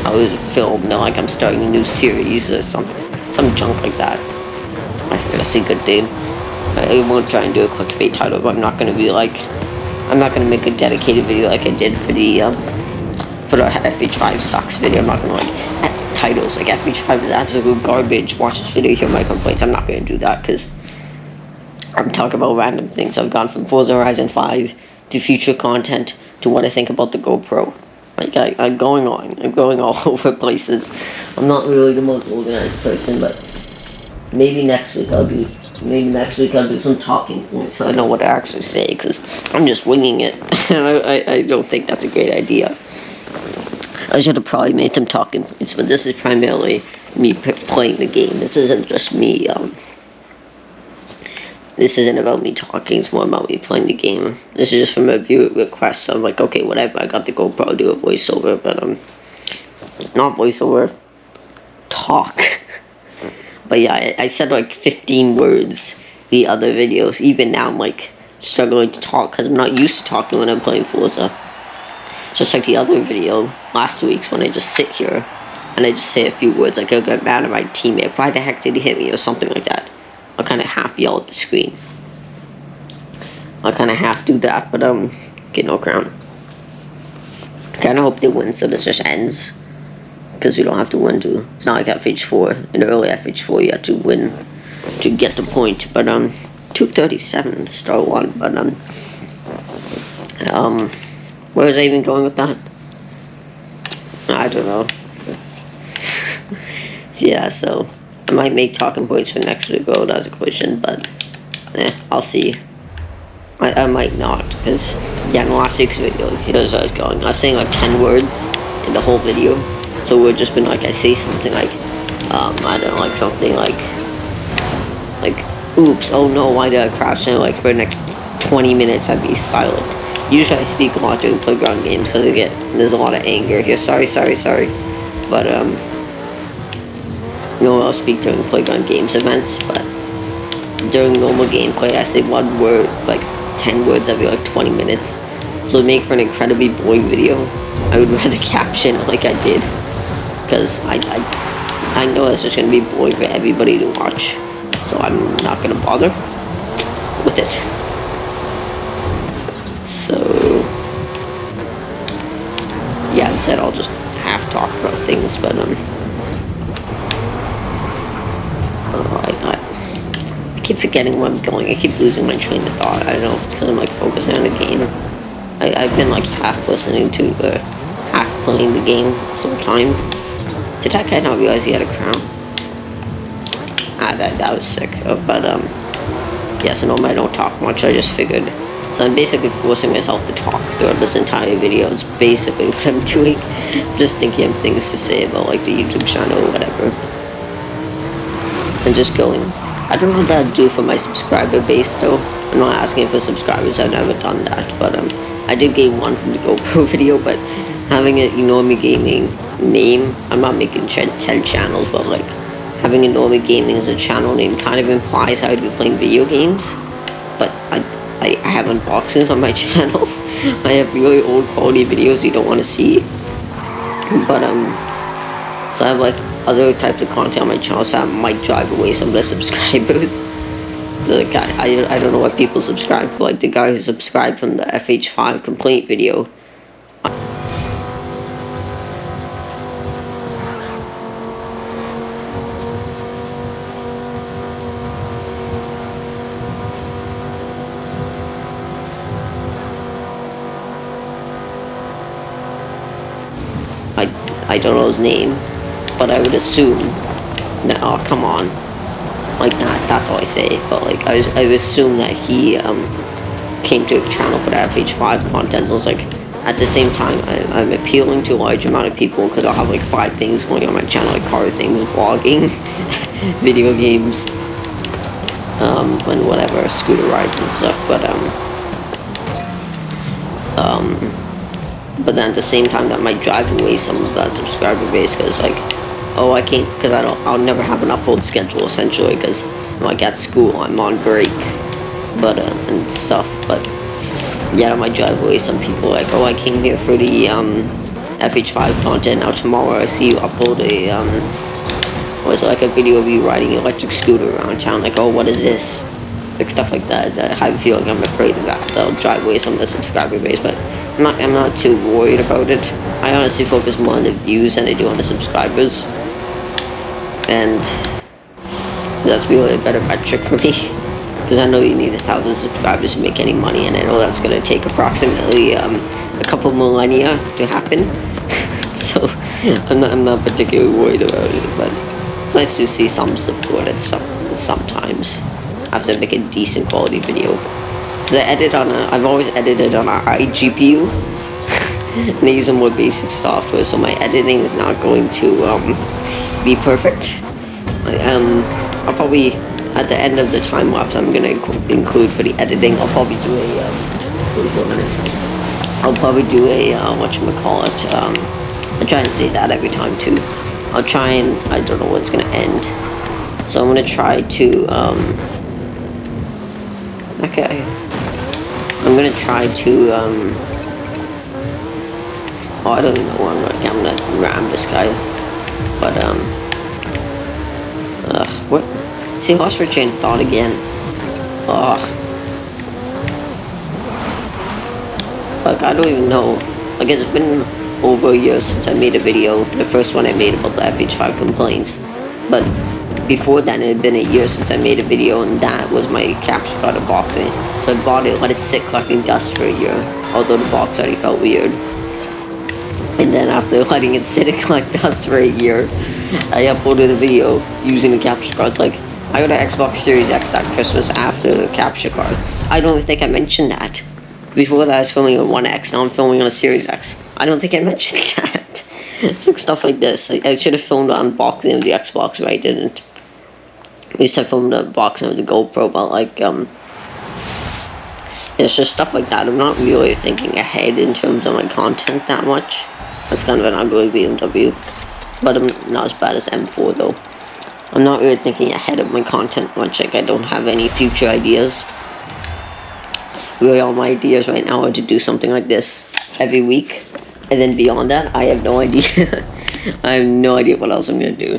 I was filmed, like I'm starting a new series or something. Some junk like that. I think that's a good thing. I won't try and do a clickbait title, but I'm not going to be like, I'm not going to make a dedicated video like I did for the Fh5 sucks video. I'm not gonna like titles like Fh5 is absolute garbage. Watch this video, hear my complaints. I'm not gonna do that because I'm talking about random things. I've gone from Forza Horizon 5 to future content to what I think about the GoPro. Like I'm going all over places. I'm not really the most organized person, but maybe next week I'll do some talking points so I know what to actually say because I'm just winging it, and I don't think that's a great idea. I should have probably made them talking points, but this is primarily me playing the game. This isn't just me, this isn't about me talking, it's more about me playing the game. This is just from a viewer request, so I'm like, okay, whatever, I got the GoPro, I'll do a voiceover, but, not voiceover, talk. But yeah, I said like 15 words the other videos. Even now I'm like struggling to talk because I'm not used to talking when I'm playing Forza. Just like the other video last week's when I just sit here and I just say a few words, like I'll get mad at my teammate, why the heck did he hit me, or something like that. I'll kind of half yell at the screen. I'll kind of half do that, but get no crown. I kind of hope they win so this just ends, because you don't have to win to. It's not like Fh4. In early Fh4 you have to win to get the point, but 2:37 start one, but where was I even going with that? I don't know. Yeah, so I might make talking points for next week. Oh, that's a question, but I'll see. I might not, because yeah, in last week's video, here's where I was going. I was saying like 10 words in the whole video, so it would just been like I say something like I don't know, like something like oops, oh no, why did I crash? And like for the next 20 minutes I'd be silent. Usually I speak a lot during playground games because there's a lot of anger here. Sorry. But no, I'll speak during playground games events, but during normal gameplay I say one word, like 10 words every like 20 minutes. So it'd make for an incredibly boring video. I would rather caption it like I did, because I know it's just gonna be boring for everybody to watch. So I'm not gonna bother with it. So yeah, instead I'll just half talk about things, but I keep forgetting where I'm going. I keep losing my train of thought. I don't know if it's because I'm like focusing on the game. I've been like half listening to half playing the game some time. Did that guy not realize he had a crown? That was sick. But yeah, so normally I don't talk much. I just figured. So I'm basically forcing myself to talk throughout this entire video. It's basically what I'm doing. Just thinking of things to say about like the YouTube channel or whatever. And just going. I don't know what I'd do for my subscriber base though. I'm not asking for subscribers. I've never done that. But I did gain one from the GoPro video. But having a Enormy Gaming name, I'm not making 10 channels, but like having Enormy Gaming as a channel name kind of implies I would be playing video games. But I have unboxings on my channel. I have really old quality videos you don't want to see. But so I have like other types of content on my channel, so I might drive away some of the subscribers. So like I don't know what people subscribe for. Like the guy who subscribed from the Fh5 complaint video. I don't know his name, but I would assume that, oh come on, like that's all I say, but like I would assume that he came to a channel for the Fh5 content. So it's like at the same time I'm appealing to a large amount of people because I'll have like 5 things going on my channel, like car things, vlogging, video games, and whatever, scooter rides and stuff, but then at the same time that might drive away some of that subscriber base, because like, oh I can't, because I'll never have an upload schedule essentially, because like at school I'm on break, but and stuff. But yeah, that might drive away some people, like, oh I came here for the Fh5 content, now tomorrow I see you upload a was like a video of you riding an electric scooter around town, like, oh what is this, like stuff like that. I feel like I'm afraid of that. That'll drive away some of the subscriber base, but I'm not too worried about it. I honestly focus more on the views than I do on the subscribers, and that's really a better metric for me, because I know you need 1,000 subscribers to make any money, and I know that's going to take approximately a couple millennia to happen. So I'm not particularly worried about it, but it's nice to see some support at sometimes after I make a decent quality video. Because I've always edited on an iGPU, and I use a more basic software, so my editing is not going to be perfect. I'll probably, at the end of the time lapse I'm going to include for the editing, I'll probably do a, I'll probably do a, whatchamacallit, I try and say that every time too. I'll try and, I don't know when it's going to end, so I'm going to try to, okay. I'm gonna try to, oh, I don't even know, I'm gonna ram this guy, but, what, see, lost my train of thought again, like, I don't even know, like, it's been over a year since I made a video, the first one I made about the Fh5 complaints, but before then, it had been a year since I made a video, and that was my capture card unboxing. So I bought it, let it sit collecting dust for a year, although the box already felt weird. And then after letting it sit and collect dust for a year, I uploaded a video using the capture cards. Like, I got an Xbox Series X that Christmas after the capture card. I don't even think I mentioned that. Before that I was filming on One X, now I'm filming on a Series X. I don't think I mentioned that. It's like stuff like this. I should have filmed an unboxing of the Xbox, but I didn't. At least I filmed an unboxing of the GoPro, but like, it's just stuff like that. I'm not really thinking ahead in terms of my content that much. That's kind of an ugly BMW, but I'm not as bad as M4 though. I'm not really thinking ahead of my content much, like I don't have any future ideas. Really all my ideas right now are to do something like this every week, and then beyond that, I have no idea. I have no idea what else I'm gonna do.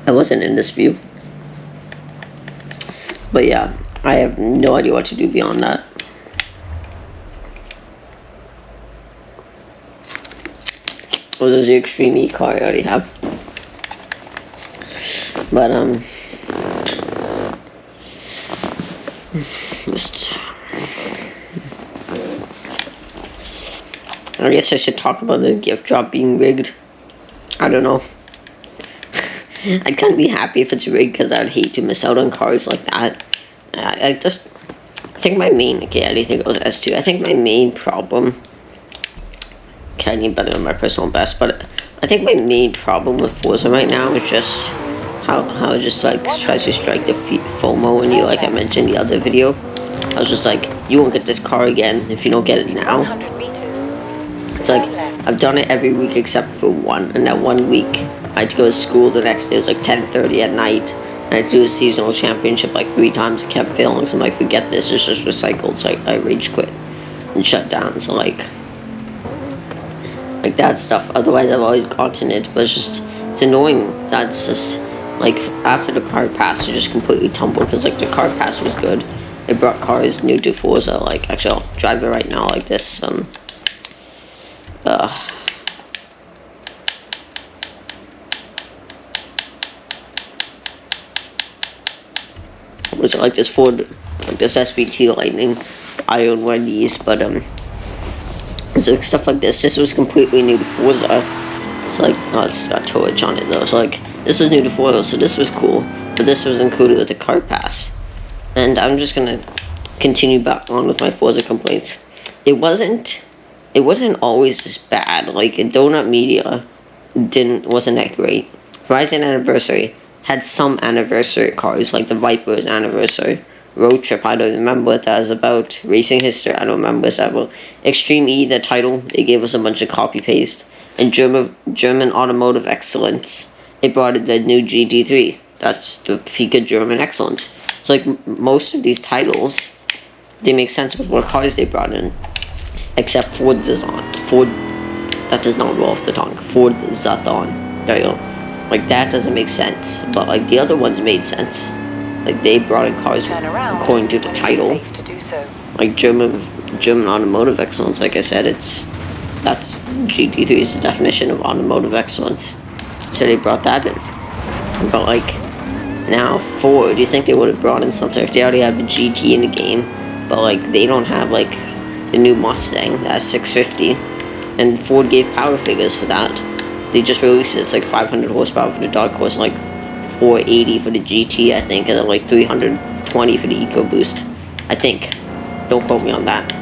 I wasn't in this view. But yeah, I have no idea what to do beyond that. Oh, there's the Extreme E car I already have. But, I guess I should talk about the gift drop being rigged. I don't know. I'd kind of be happy if it's rigged because I'd hate to miss out on cars like that. I think my main, okay, I think it goes S2. I think my main problem, okay, I need better than my personal best, but I think my main problem with Forza right now is just how it just like tries to strike the FOMO in you, like I mentioned in the other video. I was just like, you won't get this car again if you don't get it now. It's like, I've done it every week except for one, and that 1 week I had to go to school the next day. It was like 10:30 at night, and I had to do a seasonal championship like 3 times. I kept failing, so I'm like, forget this, it's just recycled. So I rage quit and shut down. So like that stuff. Otherwise I've always gotten it, but it's annoying. That's just like after the card pass it just completely tumbled, because like the card pass was good. It brought cars new to Forza. Like actually I'll drive it right now like this. Was it like this Ford, like this SVT Lightning? I own one of these, but it's like stuff like this. This was completely new to Forza. It's like, oh, it's got towage on it though. So like, this was new to Forza, so this was cool, but this was included with the car pass. And I'm just gonna continue back on with my Forza complaints. It wasn't always this bad. Like Donut Media wasn't that great. Horizon Anniversary had some anniversary cars, like the Viper's anniversary. Road Trip, I don't remember what that was about. Racing History, I don't remember what that about. Extreme E, the title, they gave us a bunch of copy-paste. And German Automotive Excellence, they brought in the new GT3. That's the peak of German excellence. So like most of these titles, they make sense with what cars they brought in. Except Ford Zathon. Ford, that does not roll off the tongue. Ford Zathon. There you go. Like that doesn't make sense, but like the other ones made sense. Like they brought in cars according to the title. Like German Automotive Excellence, like I said, that's GT3 is the definition of automotive excellence. So they brought that in. But like now Ford, do you think they would have brought in something? They already have a GT in the game, but like they don't have like the new Mustang that's 650, and Ford gave power figures for that. They just released it. It's like 500 horsepower for the Dark Horse, like 480 for the GT, I think, and then like 320 for the EcoBoost, I think. Don't quote me on that.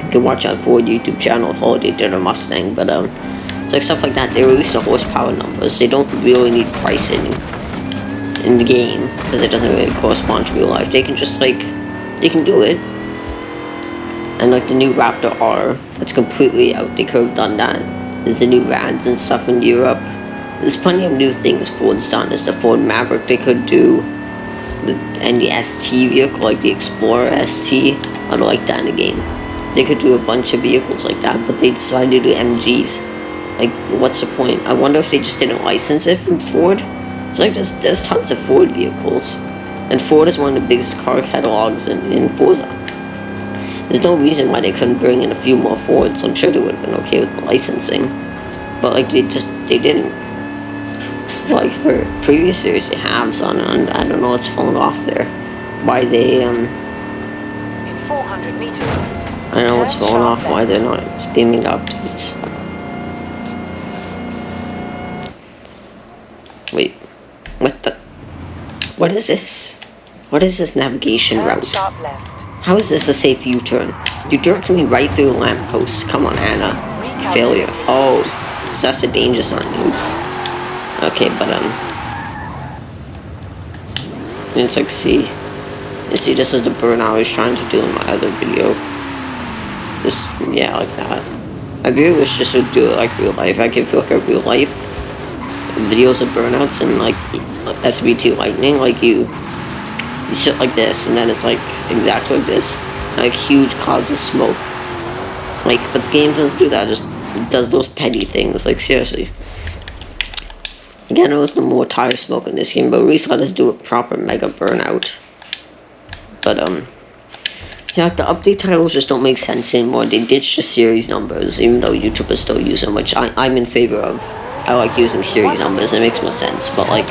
You can watch on Ford YouTube channel how they did a Mustang, but it's like stuff like that. They release the horsepower numbers. They don't really need pricing in the game because it doesn't really correspond to real life. They can just like, they can do it. And like the new Raptor R, that's completely out. They could have done that. There's the new Rads and stuff in Europe. There's plenty of new things Ford's done. There's the Ford Maverick they could do. And the ST vehicle, like the Explorer ST. I don't like that in the game. They could do a bunch of vehicles like that, but they decided to do MGs. Like, what's the point? I wonder if they just didn't license it from Ford. It's like there's tons of Ford vehicles. And Ford is one of the biggest car catalogs in Forza. There's no reason why they couldn't bring in a few more Fords. I'm sure they would have been okay with the licensing. but like they didn't. Like for previous series, they have some, and I don't know what's falling off there. Why they In 400 meters. I don't know what's turn falling sharp off. Why they're not theming updates. Wait, what the? What is this? What is this navigation Turn route? sharp left. How is this a safe U-turn? You directed me right through a lamppost. Come on, Anna. Failure. Oh, so that's a danger sign, oops. Okay, but it's like, see, this is the burn I was trying to do in my other video. Just, yeah, like that. I really wish this would do it like real life. I could feel like a real life videos of burnouts and like SB2 lightning, like you sit like this, and then it's like exactly like this, like huge clouds of smoke. Like, but the game doesn't do that. It just does those petty things. Like seriously. Again, there was no more tire smoke in this game, but at least let us do a proper mega burnout. But yeah, the update titles just don't make sense anymore. They ditched the series numbers, even though YouTubers still use them, which I'm in favor of. I like using series numbers, it makes more sense, but like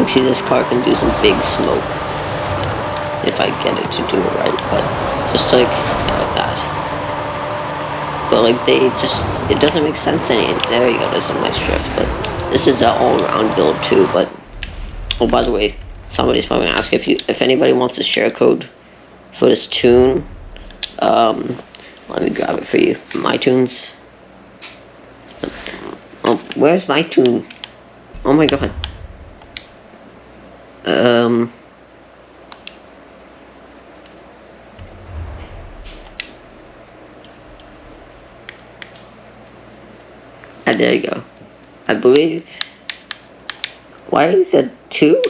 see, this car can do some big smoke if I get it to do it right, but just like, yeah, like that. But like it doesn't make sense anymore. There you go, there's some nice drift, but this is an all-around build too. But oh, by the way, somebody's probably gonna ask if anybody wants a share code for this tune. Let me grab it for you. My tunes. Oh, where's my tune? Oh my god. There you go. I believe. Why is it 2?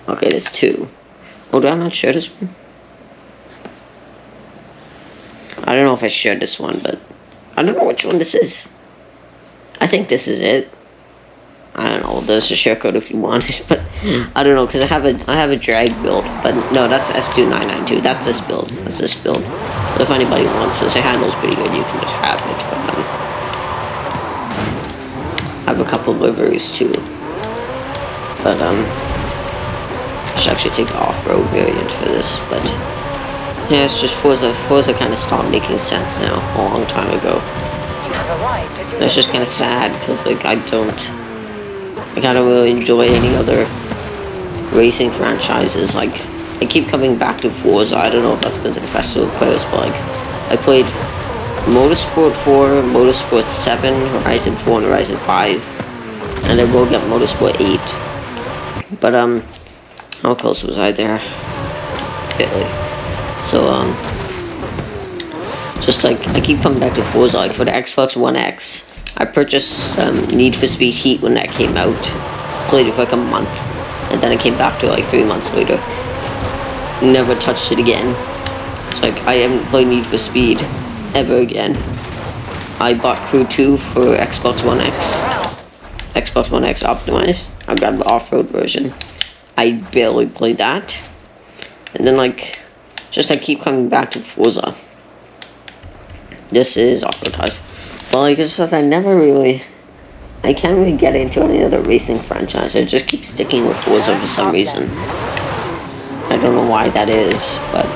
Okay, there's 2. Oh, do I not share this one? I don't know if I shared this one, but I don't know which one this is. I think this is it. I don't know. There's a share code if you want it, but I don't know because I have a drag build. But no, that's S2992. That's this build. That's this build. So if anybody wants this, it handles pretty good. You can just have it. But I have a couple of liveries too. But I should actually take the off-road variant for this. But yeah, it's just Forza kind of stopped making sense now a long time ago. It's just kind of sad because like I don't really enjoy any other racing franchises. Like I keep coming back to Forza. I don't know if that's because of the festival players, but like I played Motorsport 4, Motorsport 7, Horizon 4, and Horizon 5, and I will get Motorsport 8. But how close was I there? Barely. So just like I keep coming back to Forza. Like for the Xbox One X, I purchased Need for Speed Heat when that came out. Played it for like a month, and then I came back to it like 3 months later. Never touched it again. It's like I haven't played Need for Speed ever again. I bought Crew 2 for Xbox One X. Xbox One X optimized. I got the off-road version. I barely played that. And then like, just I keep coming back to Forza. This is off-road tires. But like, it's just I can't really get into any other racing franchise. I just keep sticking with Forza for some reason. I don't know why that is, but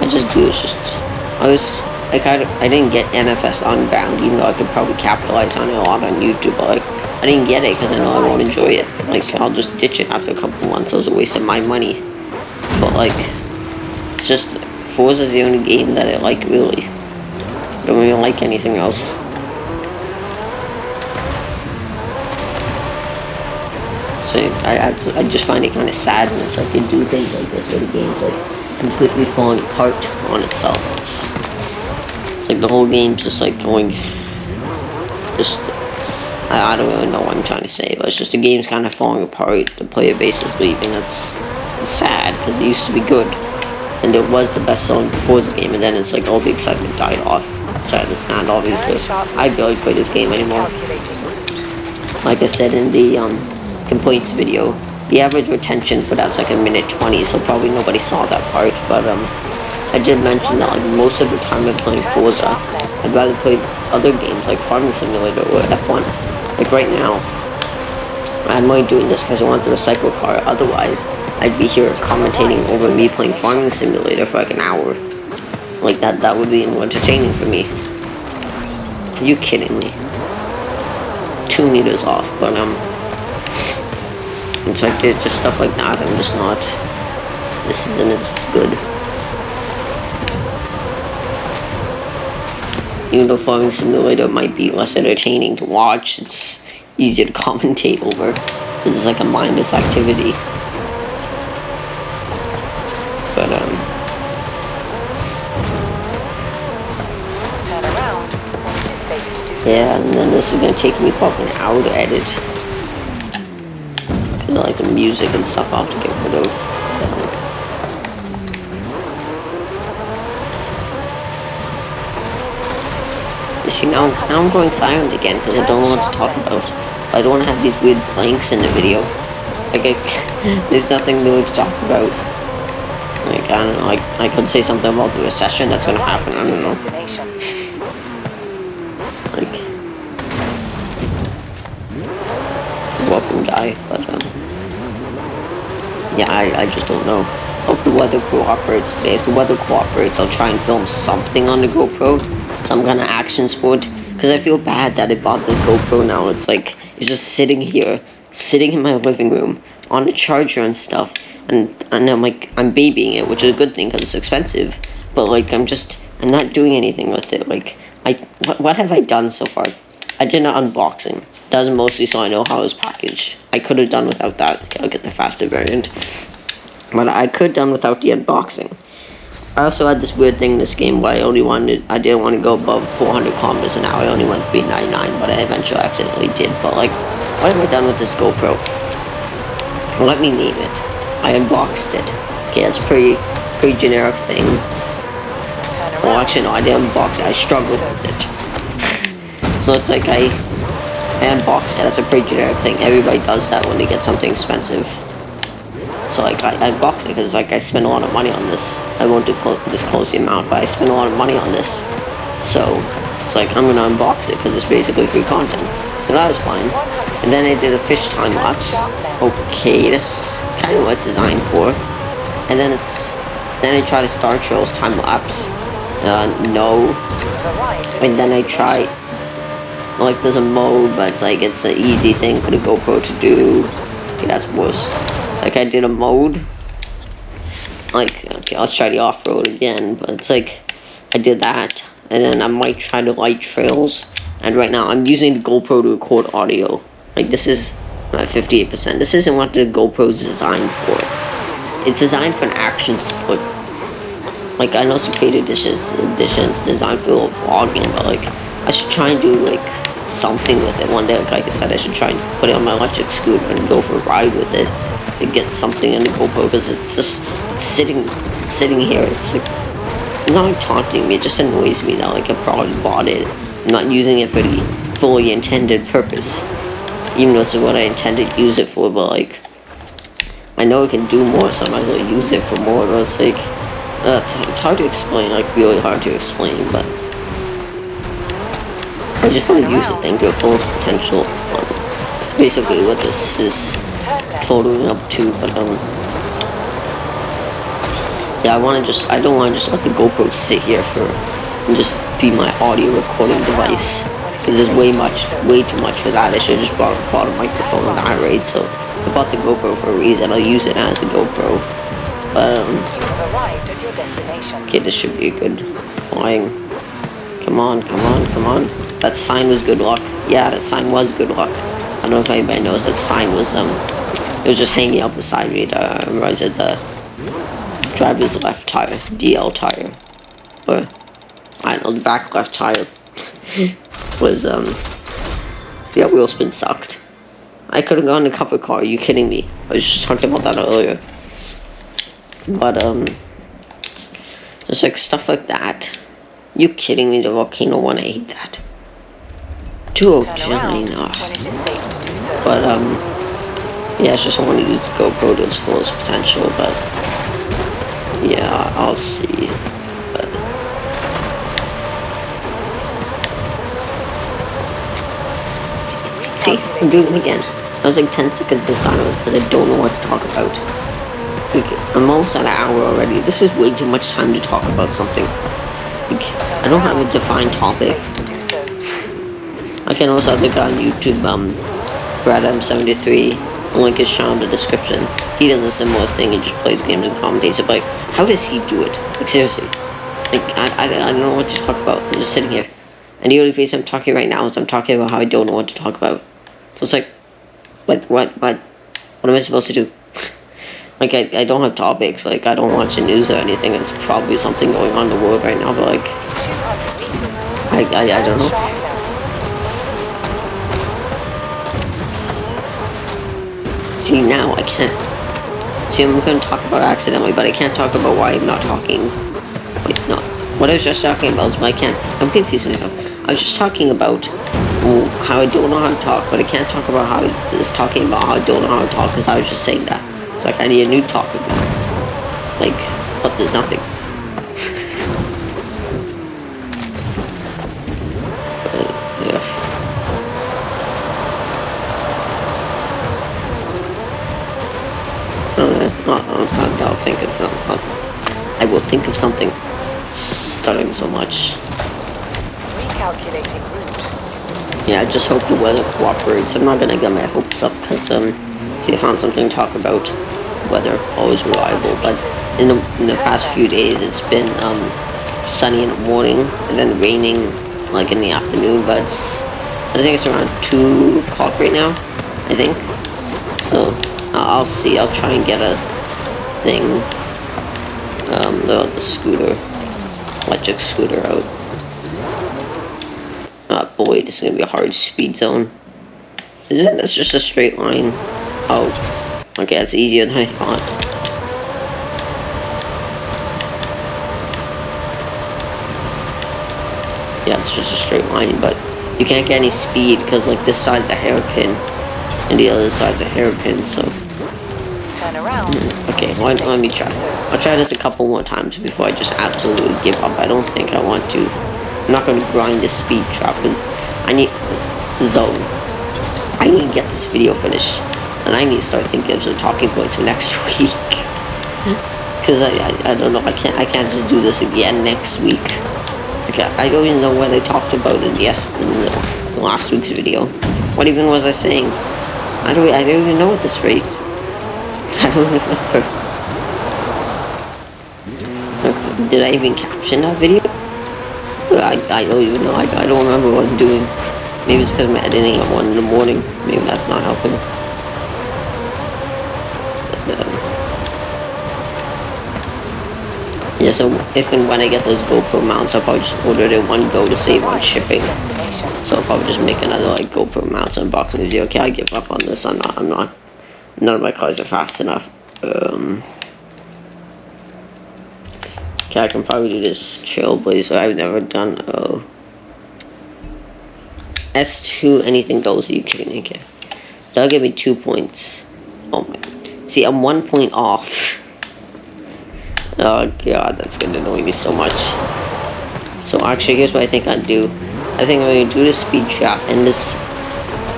I just do. It's just I didn't get NFS Unbound, even though I could probably capitalize on it a lot on YouTube. But like, I didn't get it because I know I won't enjoy it. Like, I'll just ditch it after a couple months. It was a waste of my money. But like, just Forza's the only game that I like really. I don't really like anything else. So I just find it kind of sad when it's like you do things like this where the game's like completely falling apart on itself. It's like the whole game's just like going, I don't really know what I'm trying to say, but it's just the game's kind of falling apart. The player base is leaving. It's sad because it used to be good, and it was the best selling Forza game, and then it's like all the excitement died off. Which I understand, obviously. I barely play this game anymore. Like I said in the complaints video, the average retention for that's like a minute 20, so probably nobody saw that part. But I did mention that like most of the time I'm playing Forza, I'd rather play other games like Farming Simulator or F1. Like right now, I'm only doing this because I want the recycle car. Otherwise, I'd be here commentating over me playing Farming Simulator for like an hour. Like that would be more entertaining for me. Are you kidding me? 2 meters off, but it's like just stuff like that. I'm just not. This isn't as good. Even though Farming Simulator might be less entertaining to watch, it's easier to commentate over. It's like a mindless activity. But Turn around when it is safe to do so. yeah, and then this is gonna take me probably an hour to edit. Cause I like the music and stuff I'll have to get rid of. You see, now I'm going silent again because I don't know what to talk about. I don't want to have these weird blanks in the video. Like, there's nothing new to talk about. Like, I don't know, like, I could say something about the recession that's gonna happen, I don't know. Like, welcome guy, but, yeah, I just don't know. Hope the weather cooperates today. If the weather cooperates, I'll try and film something on the GoPro. Some kind of action sport. Because I feel bad that I bought this GoPro now. It's like, it's just sitting here, sitting in my living room, on a charger and stuff. And I'm like, I'm babying it, which is a good thing because it's expensive. But like, I'm not doing anything with it. Like, what have I done so far? I did an unboxing. That was mostly so I know how it was packaged. I could have done without that. Okay, I'll get the faster variant. But I could have done without the unboxing. I also had this weird thing in this game where I didn't want to go above 400 kilometers an hour. I only went to be 99, but I eventually accidentally did. But like, what have I done with this GoPro? Let me name it. I unboxed it. Okay, that's pretty generic thing. Well, actually no, I didn't unbox it. I struggled with it. So it's like I unboxed it. That's a pretty generic thing. Everybody does that when they get something expensive. So like I unboxed it because like I spent a lot of money on this. I won't disclose the amount, but I spent a lot of money on this. So it's like I'm gonna unbox it because it's basically free content. And that was fine. And then I did a fish time lapse. Okay, that's kind of what it's designed for. And then I tried a Star Trails time lapse. No. And then I tried, like, there's a mode, but it's like it's an easy thing for the GoPro to do. Okay, that's worse. Like I did a mode. Like, okay, let's try the off-road again, but it's like I did that, and then I might try the light trails. And right now I'm using the GoPro to record audio. Like this is 58%. This isn't what the GoPro is designed for. It's designed for an action sport. Like I know some creative editions designed for vlogging, but like I should try and do like something with it one day. Like I said, I should try and put it on my electric scooter and go for a ride with it and get something in the GoPro because it's just sitting here. It's like not like taunting me. It just annoys me that like I probably bought it. I'm not using it for the fully intended purpose, even though this is what I intended to use it for. But like I know it can do more, so I might as well use it for more. But it's like it's hard to explain, like really hard to explain. But I just want to use the thing to its full potential. It's basically what this is totaling up to. But yeah, I don't want to just let the GoPro sit here and just be my audio recording device. Because there's way too much for that. I should have just bought a microphone at that rate. So I bought the GoPro for a reason. I'll use it as a GoPro. But okay, this should be a good flying. Come on. That sign was good luck. Yeah, that sign was good luck. I don't know if anybody knows that sign was it was just hanging up beside me. I realized that the driver's left tire, DL tire, or I don't know, the back left tire was yeah, wheel spin sucked. I could have gone to cover car. Are you kidding me? I was just talking about that earlier. But just like stuff like that. You kidding me? The volcano one, I hate that. 209. But yeah, it's just I want to use the GoPro to its fullest potential. But yeah, I'll see. But I'm doing it again. That was like 10 seconds of silence because I don't know what to talk about. Like, I'm almost at an hour already. This is way too much time to talk about something. Like, I don't have a defined topic. I can also have the guy on YouTube, BradM73. I'll link his channel in the description. He does a similar thing. He just plays games and commentates. But like, how does he do it? Like, seriously. Like, I don't know what to talk about. I'm just sitting here. And the only reason I'm talking right now is I'm talking about how I don't know what to talk about. So it's like, what am I supposed to do? Like, I don't have topics. Like, I don't watch the news or anything. There's probably something going on in the world right now, but like, I don't know. See, now I can't. See, I'm going to talk about it accidentally, but I can't talk about why I'm not talking. Wait, no. What I was just talking about is I can't. I'm confusing myself. I was just talking about how I don't know how to talk, but I can't talk about how I was talking about how I don't know how to talk because I was just saying that. It's like I need a new topic now. Like, but there's nothing. Yeah. I'll think of something. I will think of something. Stuttering so much. Recalculating route. Yeah, I just hope the weather cooperates. I'm not gonna get my hopes up because see, I found something to talk about. Weather always reliable, but in the past few days it's been sunny in the morning and then raining like in the afternoon. But I think it's around 2 o'clock right now. I think so. I'll see. I'll try and get a thing. The scooter, electric scooter out. Boy, this is gonna be a hard speed zone. Isn't it? It's just a straight line. Oh, okay, that's easier than I thought. Yeah, it's just a straight line, but you can't get any speed because like this side's a hairpin and the other side's a hairpin, so. Turn around. Okay, well, let me try. I'll try this a couple more times before I just absolutely give up. I don't think I want to. I'm not going to grind this speed trap because I need zone. I need to get this video finished, and I need to start thinking of some talking points for next week. Because I don't know. I can't just do this again next week. Okay, I don't even know what I talked about in the last week's video. What even was I saying? I don't even know at this rate. I don't remember. Did I even caption that video? I don't even know. I don't remember what I'm doing. Maybe it's because I'm editing at 1 in the morning. Maybe that's not helping. Yeah, so if and when I get those GoPro mounts, I'll probably just order it in one go to save on shipping. So I'll probably just make another like GoPro mounts unboxing video. Okay, I give up on this. I'm not. None of my cars are fast enough. Okay, I can probably do this Trailblazer. I've never done. S2, anything goes. You can. Okay, that'll give me 2 points. Oh my. See, I'm 1 point off. Oh god, that's gonna annoy me so much. So actually, here's what I think I'd do. I think I'm gonna do this speed trap and this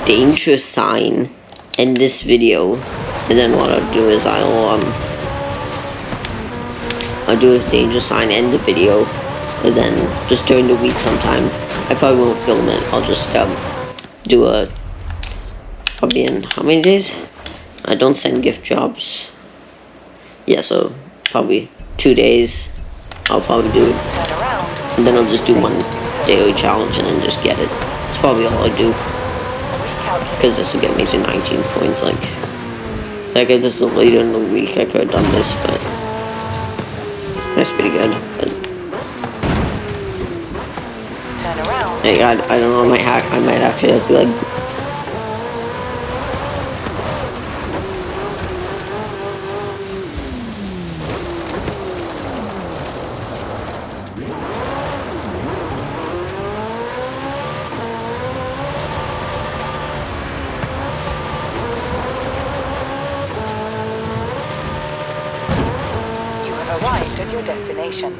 danger sign in this video, and then what I'll do is I'll do this danger sign, end the video, and then just during the week sometime, I probably won't film it. I'll just do a probably in how many days? I don't send gift jobs. Yeah, so probably 2 days. I'll probably do it, and then I'll just do one daily challenge and then just get it. That's probably all I do, because this will get me to 19 points. Like if this was later in the week, I could have done this, but that's pretty good. But Turn around. hey, I don't know. I might actually have to like. Arrived at your destination.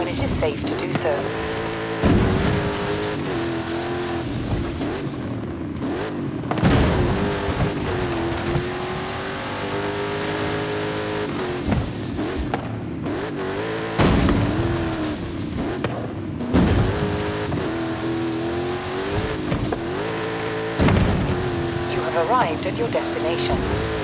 when it is safe to do so. You have arrived at your destination.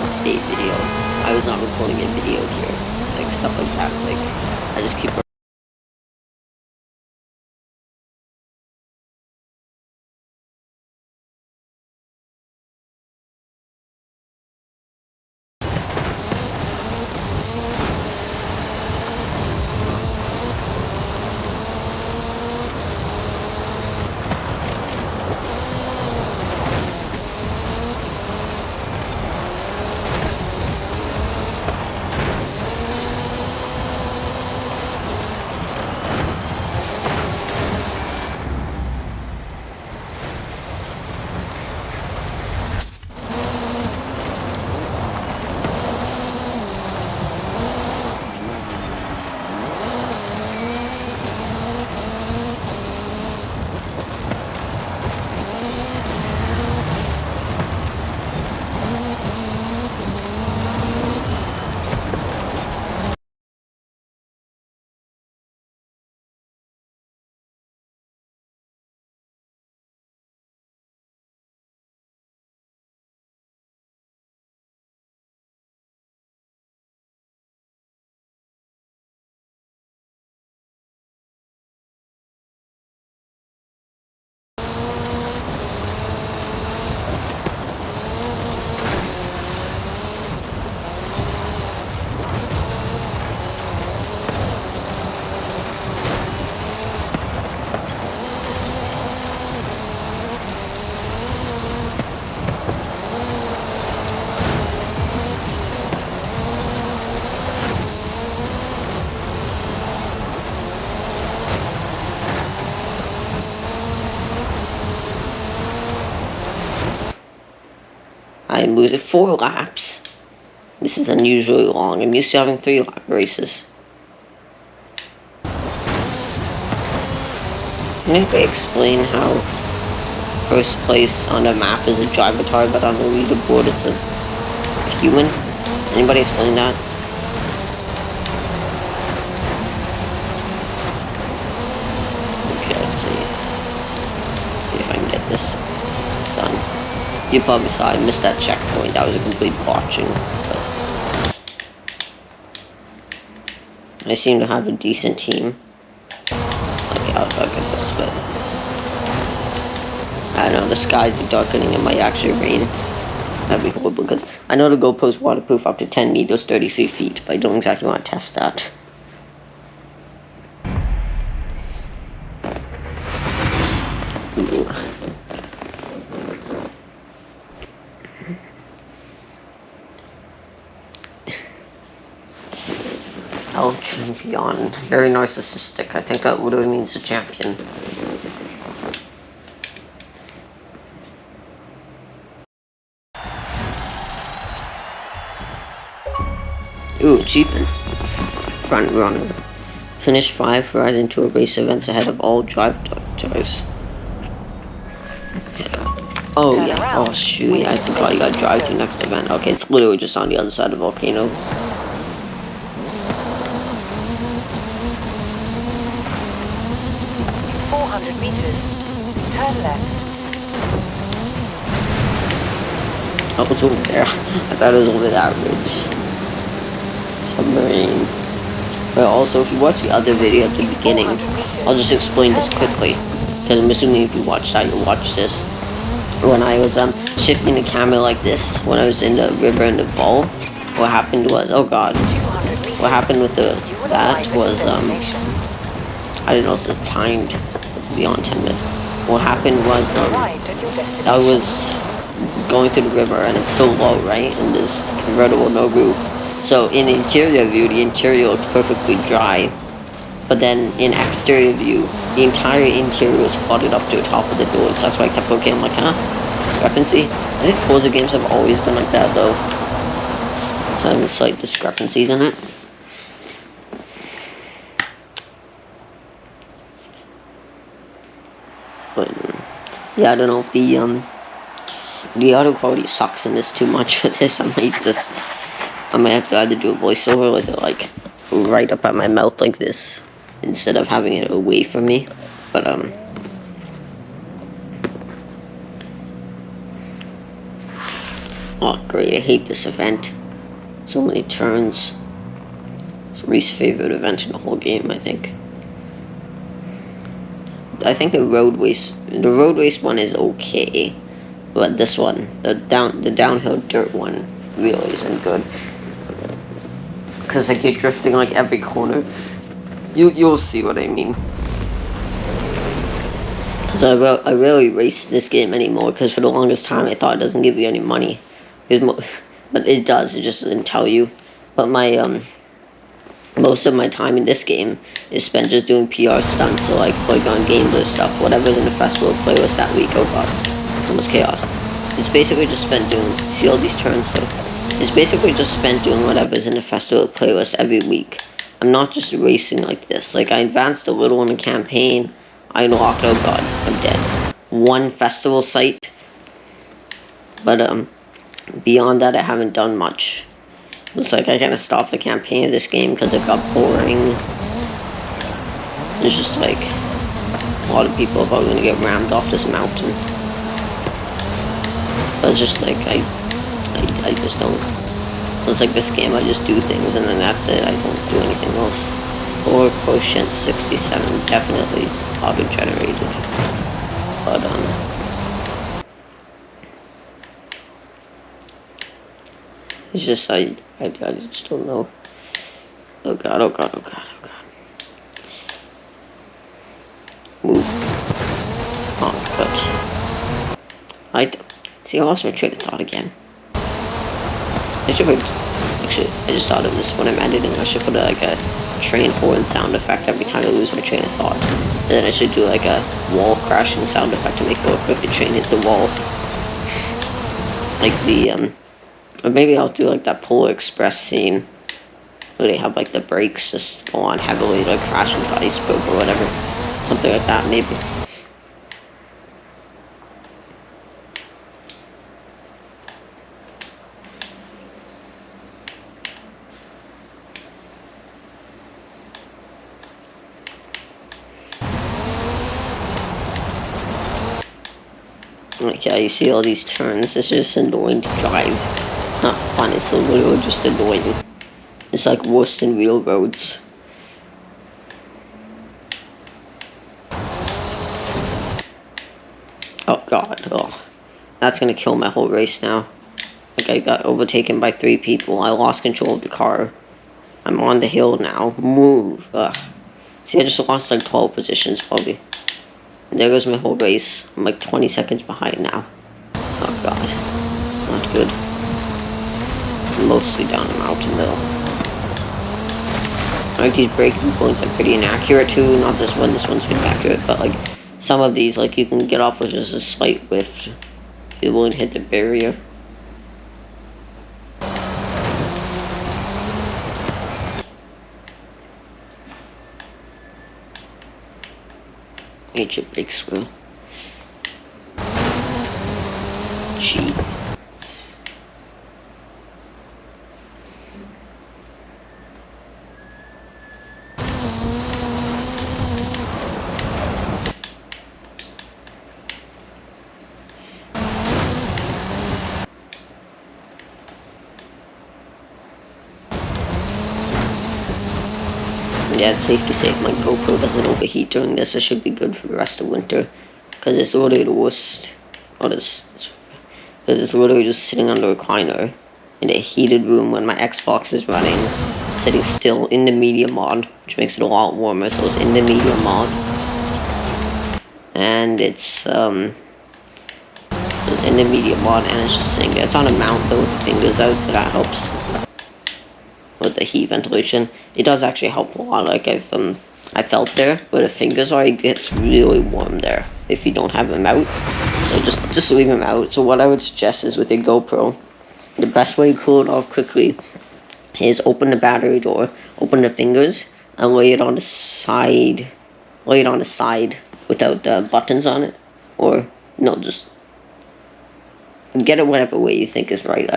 state video. I was not recording a video here. It's like stuff like that. It's like I just keep. I'm losing 4 laps. This is unusually long. I'm used to having 3 lap races. Can anybody explain how first place on a map is a drivatar, but on the leaderboard it's a human? Anybody explain that? Okay, let's see. Let's see if I can get this done. You probably saw I missed that checkpoint. That was a complete botching. But I seem to have a decent team. Okay, I'll get this, but I don't know, the skies are darkening, it might actually rain. That'd be horrible, because I know the GoPro's waterproof up to 10 meters, 33 feet, but I don't exactly want to test that. Ooh. El Champion. Very narcissistic. I think that literally means the champion. Ooh, achievement. Front runner. Finish 5 Horizon Tour race events ahead of all drive-tars. Oh yeah, oh shoot, I forgot you gotta drive to the next event. Okay, it's literally just on the other side of the volcano. Meters. Turn left. Oh, it's over there. I thought it was over that ridge. Submarine. But also, if you watch the other video at the beginning, I'll just explain this quickly. Because I'm assuming if you watch that, you'll watch this. When I was shifting the camera like this, when I was in the river in the ball, what happened was, oh god. What happened with that was, I didn't know if it was timed. Beyond 10 minutes. What happened was, I was going through the river and it's so low, right? And there's convertible, no roof. So in interior view, the interior looked perfectly dry. But then in exterior view, the entire interior was flooded up to the top of the door. So that's why I kept looking, I'm like, huh? Discrepancy? I think Forza games have always been like that though. So having slight discrepancies in it. But yeah, I don't know if the audio quality sucks in this too much for this. I might have to either do a voiceover with it like right up at my mouth like this instead of having it away from me. But Oh, great. I hate this event. So many turns. It's Reese's favorite event in the whole game, I think. I think the road race one is okay. But this one, the downhill dirt one, really isn't good. Because I keep drifting like every corner. You'll see what I mean. Because I rarely race this game anymore, because for the longest time I thought it doesn't give you any money. But it does, it just doesn't tell you. But my, most of my time in this game is spent just doing PR stunts, so like on games or stuff, whatever's in the festival playlist that week. Oh god, it's almost chaos. It's basically just spent doing, see all these turns, so it's basically just spent doing whatever's in the festival playlist every week. I'm not just racing like this. Like, I advanced a little in the campaign. I unlocked, oh god, I'm dead. One festival site. But, beyond that, I haven't done much. Looks like I kind of stopped the campaign of this game because it got boring. It's just like, a lot of people are probably going to get rammed off this mountain. But it's just like, I just don't. It's like this game, I just do things and then that's it. I don't do anything else. Or quotient 67, definitely auto-generated. But, it's just, I just don't know. Oh god, oh god, oh god, oh god. Move. Oh, but see, I lost my train of thought again. Actually, I just thought of this when I'm editing. I should put like a train horn sound effect every time I lose my train of thought. And then I should do like a wall crashing sound effect to make it look like the train hit the wall. Like the, or maybe I'll do like that Polar Express scene where they have like the brakes just go on heavily, like crash into the iceberg or whatever. Something like that, maybe. Like, yeah, you see all these turns. It's just annoying to drive. It's not fun, it's literally just annoying. It's like worse than real roads. Oh god, oh. That's gonna kill my whole race now. Like, I got overtaken by 3 people. I lost control of the car. I'm on the hill now. Move. Ugh. See, I just lost like 12 positions, probably. And there goes my whole race. I'm like 20 seconds behind now. Oh god. Not good. I'm mostly down a mountain though. Like, these braking points are pretty inaccurate too. Not this one. This one's pretty accurate. But like, some of these, like, you can get off with just a slight whiff. You won't hit the barrier. Ancient big screw. Jeez. Yeah, it's safe to say if my GoPro doesn't overheat during this, it should be good for the rest of winter. Because it's literally the worst. Because it's literally just sitting on the recliner in a heated room when my Xbox is running. Sitting still in the media mod, which makes it a lot warmer, so it's in the media mod. And it's in the media mod and it's just sitting there. It's on a mount though with the fingers out, so that helps. With the heat ventilation, it does actually help a lot. Like I felt there where the fingers are, it gets really warm there if you don't have them out. So just leave them out. So what I would suggest is with your GoPro, the best way to cool it off quickly is open the battery door, open the fingers, and lay it on the side. Lay it on the side without buttons on it, or no, just get it whatever way you think is right.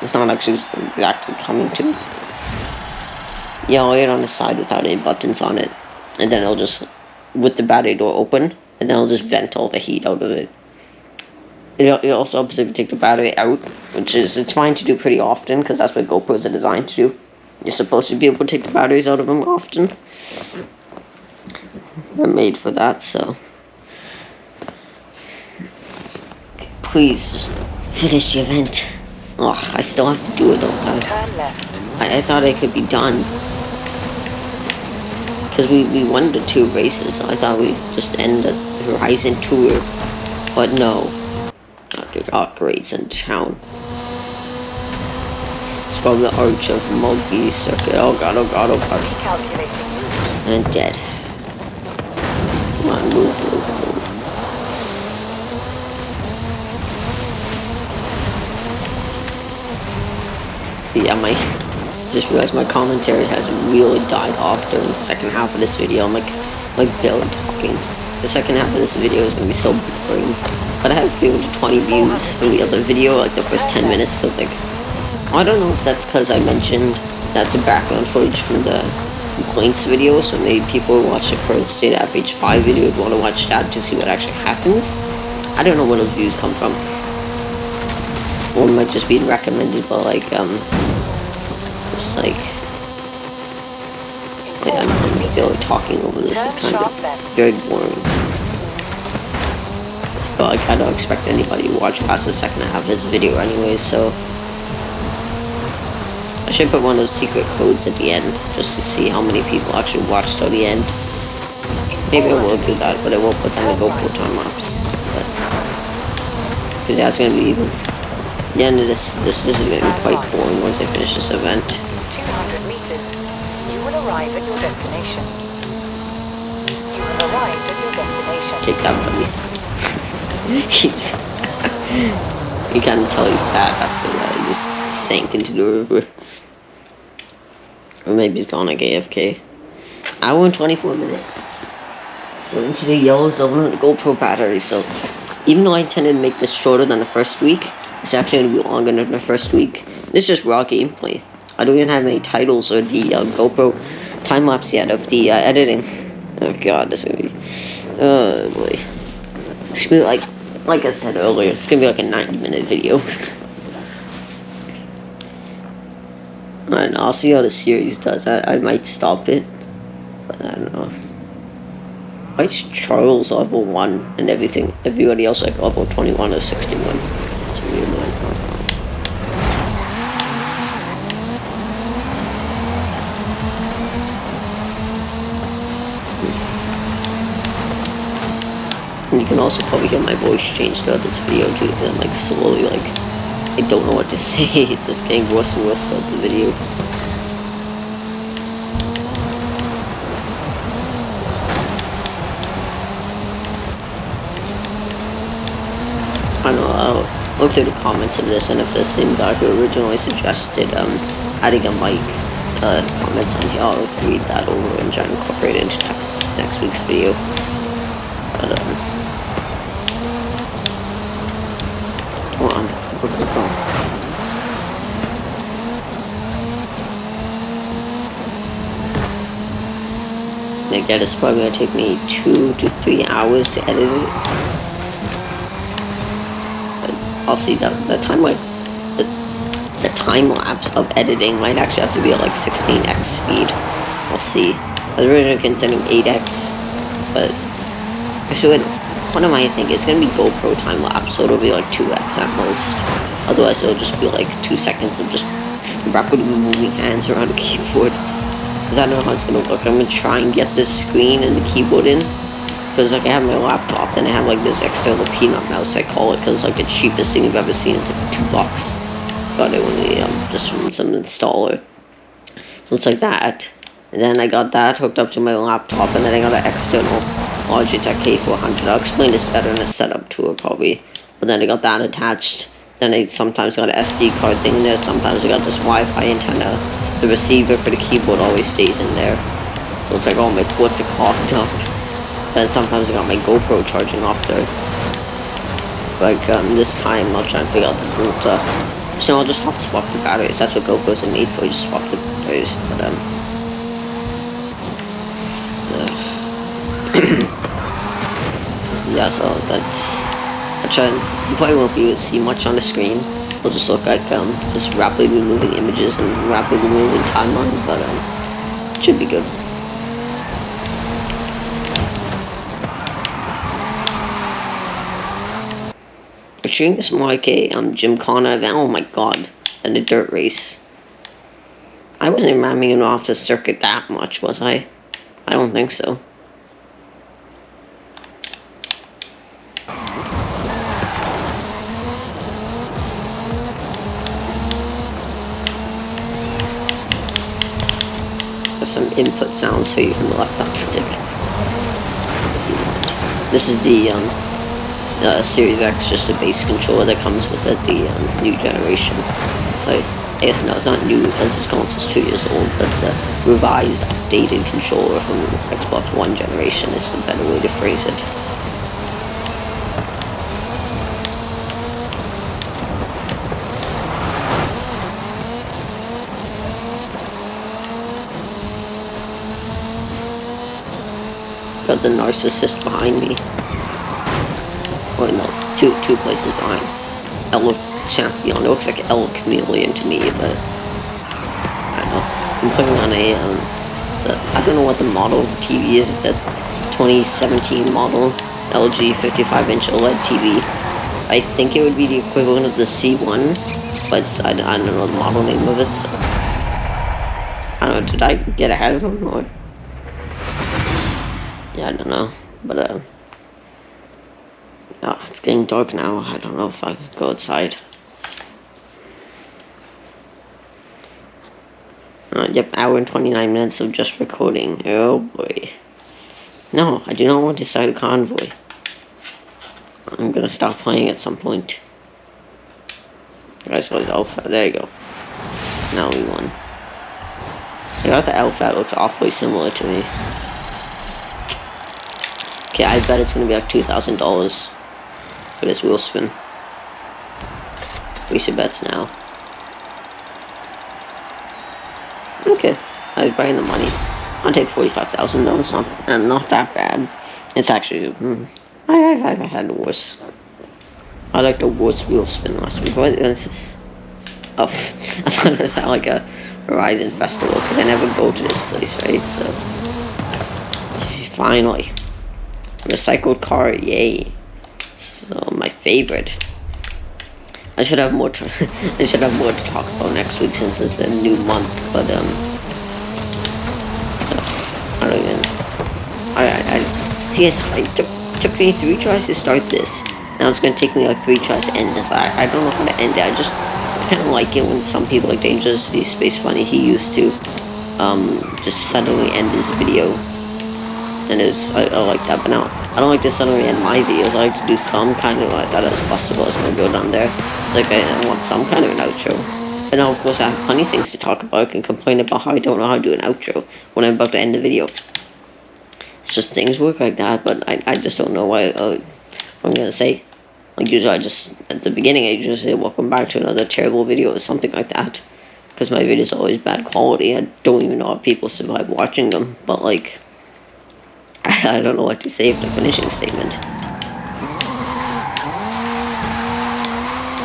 It's not actually exactly coming to me. Yeah, I'll lay it on the side without any buttons on it. And then it'll just, with the battery door open, and then it'll just vent all the heat out of it. It also helps if you take the battery out, it's fine to do pretty often because that's what GoPros are designed to do. You're supposed to be able to take the batteries out of them often. They're made for that, so please just finish the event. Oh, I still have to do it though. Turn left. I thought I could be done. Because we won the 2 races, so I thought we'd just end the Horizon Tour. But no. There are upgrades in town. It's from the Arch of Monkey Circuit. Oh god, oh god, oh god. Recalculating. And dead. Come on, move, move, move. Yeah, just realized my commentary has really died off during the second half of this video. I'm like barely talking. The second half of this video is gonna be so boring. But I have 320 views from the other video, like the first 10 minutes, because like, I don't know if that's because I mentioned that's a background footage from the complaints video, so maybe people who watch the current state of Fh5 video would want to watch that to see what actually happens. I don't know where those views come from. Or it might just be recommended by like, just like, I'm barely talking over this. It's kind of very boring. But like, I don't expect anybody to watch past the second half of this video anyway, so I should put one of those secret codes at the end just to see how many people actually watched till the end. Maybe I will do that, but I won't put them in GoPro time lapse. Because that's gonna be even. The end of this is gonna be quite boring once I finish this event. 200 meters. You will arrive at your destination. You have arrived at your destination. Take that from me. You can't tell he's sad after that. He just sank into the river. Or maybe he's gone like AFK. Hour and 24 minutes. We're into the yellow zone of the GoPro battery, so even though I intended to make this shorter than the first week, it's actually going to be longer than the first week. This is just raw gameplay. I don't even have any titles or the GoPro time-lapse yet of the editing. Oh god, this is going to be... Oh boy. It's going to be like I said earlier, it's going to be like a 90-minute video. And I'll see how the series does. I might stop it, but I don't know. Why is Charles level 1 and everybody else like level 21 or 61? It's weird, man. And you can also probably hear my voice change throughout this video too, because I'm like slowly like, I don't know what to say. It's just getting worse and worse throughout the video. I don't know, I'll look through the comments of this, and if there's same guy who originally suggested adding a mic comments on here, I'll read that over and try to incorporate it into next week's video. But come on, go. Again, it's probably gonna take me 2 to 3 hours to edit it. I'll see the time lapse of editing might actually have to be at like 16x speed. We'll see. I was originally considering 8x, but actually, what am I thinking? It's gonna be GoPro time lapse, so it'll be like 2x at most. Otherwise, it'll just be like 2 seconds of just rapidly moving hands around a keyboard. Because I don't know how it's gonna look. I'm gonna try and get this screen and the keyboard in. Because like I have my laptop and I have like this external peanut mouse, I call it, because it's like the cheapest thing you've ever seen. It's like $2. Got it when we just from some installer. So it's like that. And then I got that hooked up to my laptop, and then I got an external Logitech K400. I'll explain this better in a setup tour probably. But then I got that attached. Then I sometimes got an SD card thing in there. Sometimes I got this Wi-Fi antenna. The receiver for the keyboard always stays in there. So it's like all my ports are clogged up. Then sometimes I got my GoPro charging off there. Like this time I'll try and figure out the boot. So I'll just have to swap the batteries. That's what GoPros are made for. You just swap the batteries. But yeah, so which you probably won't be able to see much on the screen. It'll just look like just rapidly moving images and rapidly moving timeline, but it should be good. We're treating this more like a gymkhana event. Oh my god, and a dirt race. I wasn't ramming off the circuit that much, was I? I don't think so. There's some input sounds for you from the laptop stick. This is the Series X, just a base controller that comes with it, the new generation. I guess no, it's not new because this console's 2 years old, but it's a revised, updated controller from Xbox One generation is the better way to phrase it. Got the narcissist behind me. Or no, two places behind. El Champion. It looks like El Chameleon to me, but I don't know. I'm putting on I don't know what the model TV is. It's a 2017 model LG 55-inch OLED TV. I think it would be the equivalent of the C1, but I don't know the model name of it, so I don't know, did I get ahead of them, or? Yeah, I don't know, but oh, it's getting dark now. I don't know if I could go outside. Yep, hour and 29 minutes of just recording. Oh boy. No, I do not want to start a convoy. I'm gonna stop playing at some point. Guys, got the alpha. There you go. Now we won. I got the alpha. It looks awfully similar to me. Okay, I bet it's gonna be like $2,000 for this wheel spin. Place your bets now. Okay, I was buying the money. I'll take 45,000 though. It's not that bad. It's actually I've had worse. I like the worst wheel spin last week. What is this? Oh, I thought it was like a Horizon Festival because I never go to this place, right? So finally. Recycled car, yay! So my favorite. I should have more. I should have more to talk about next week since it's a new month. But I don't even. It took me 3 tries to start this. Now it's gonna take me like 3 tries to end this. I don't know how to end it. I kind of like it when some people like Dangerous Space Funny. He used to just suddenly end his video. And I like that, but now I don't like to suddenly end my videos. I like to do some kind of like that as possible. It's gonna go down there. Like I want some kind of an outro. But now of course I have plenty of things to talk about. I can complain about how I don't know how to do an outro when I'm about to end the video. It's just things work like that, but I just don't know what I'm gonna say. Like usually I just, at the beginning I just say welcome back to another terrible video or something like that. Because my videos are always bad quality. I don't even know how people survive watching them. But like, I don't know what to say for the finishing statement.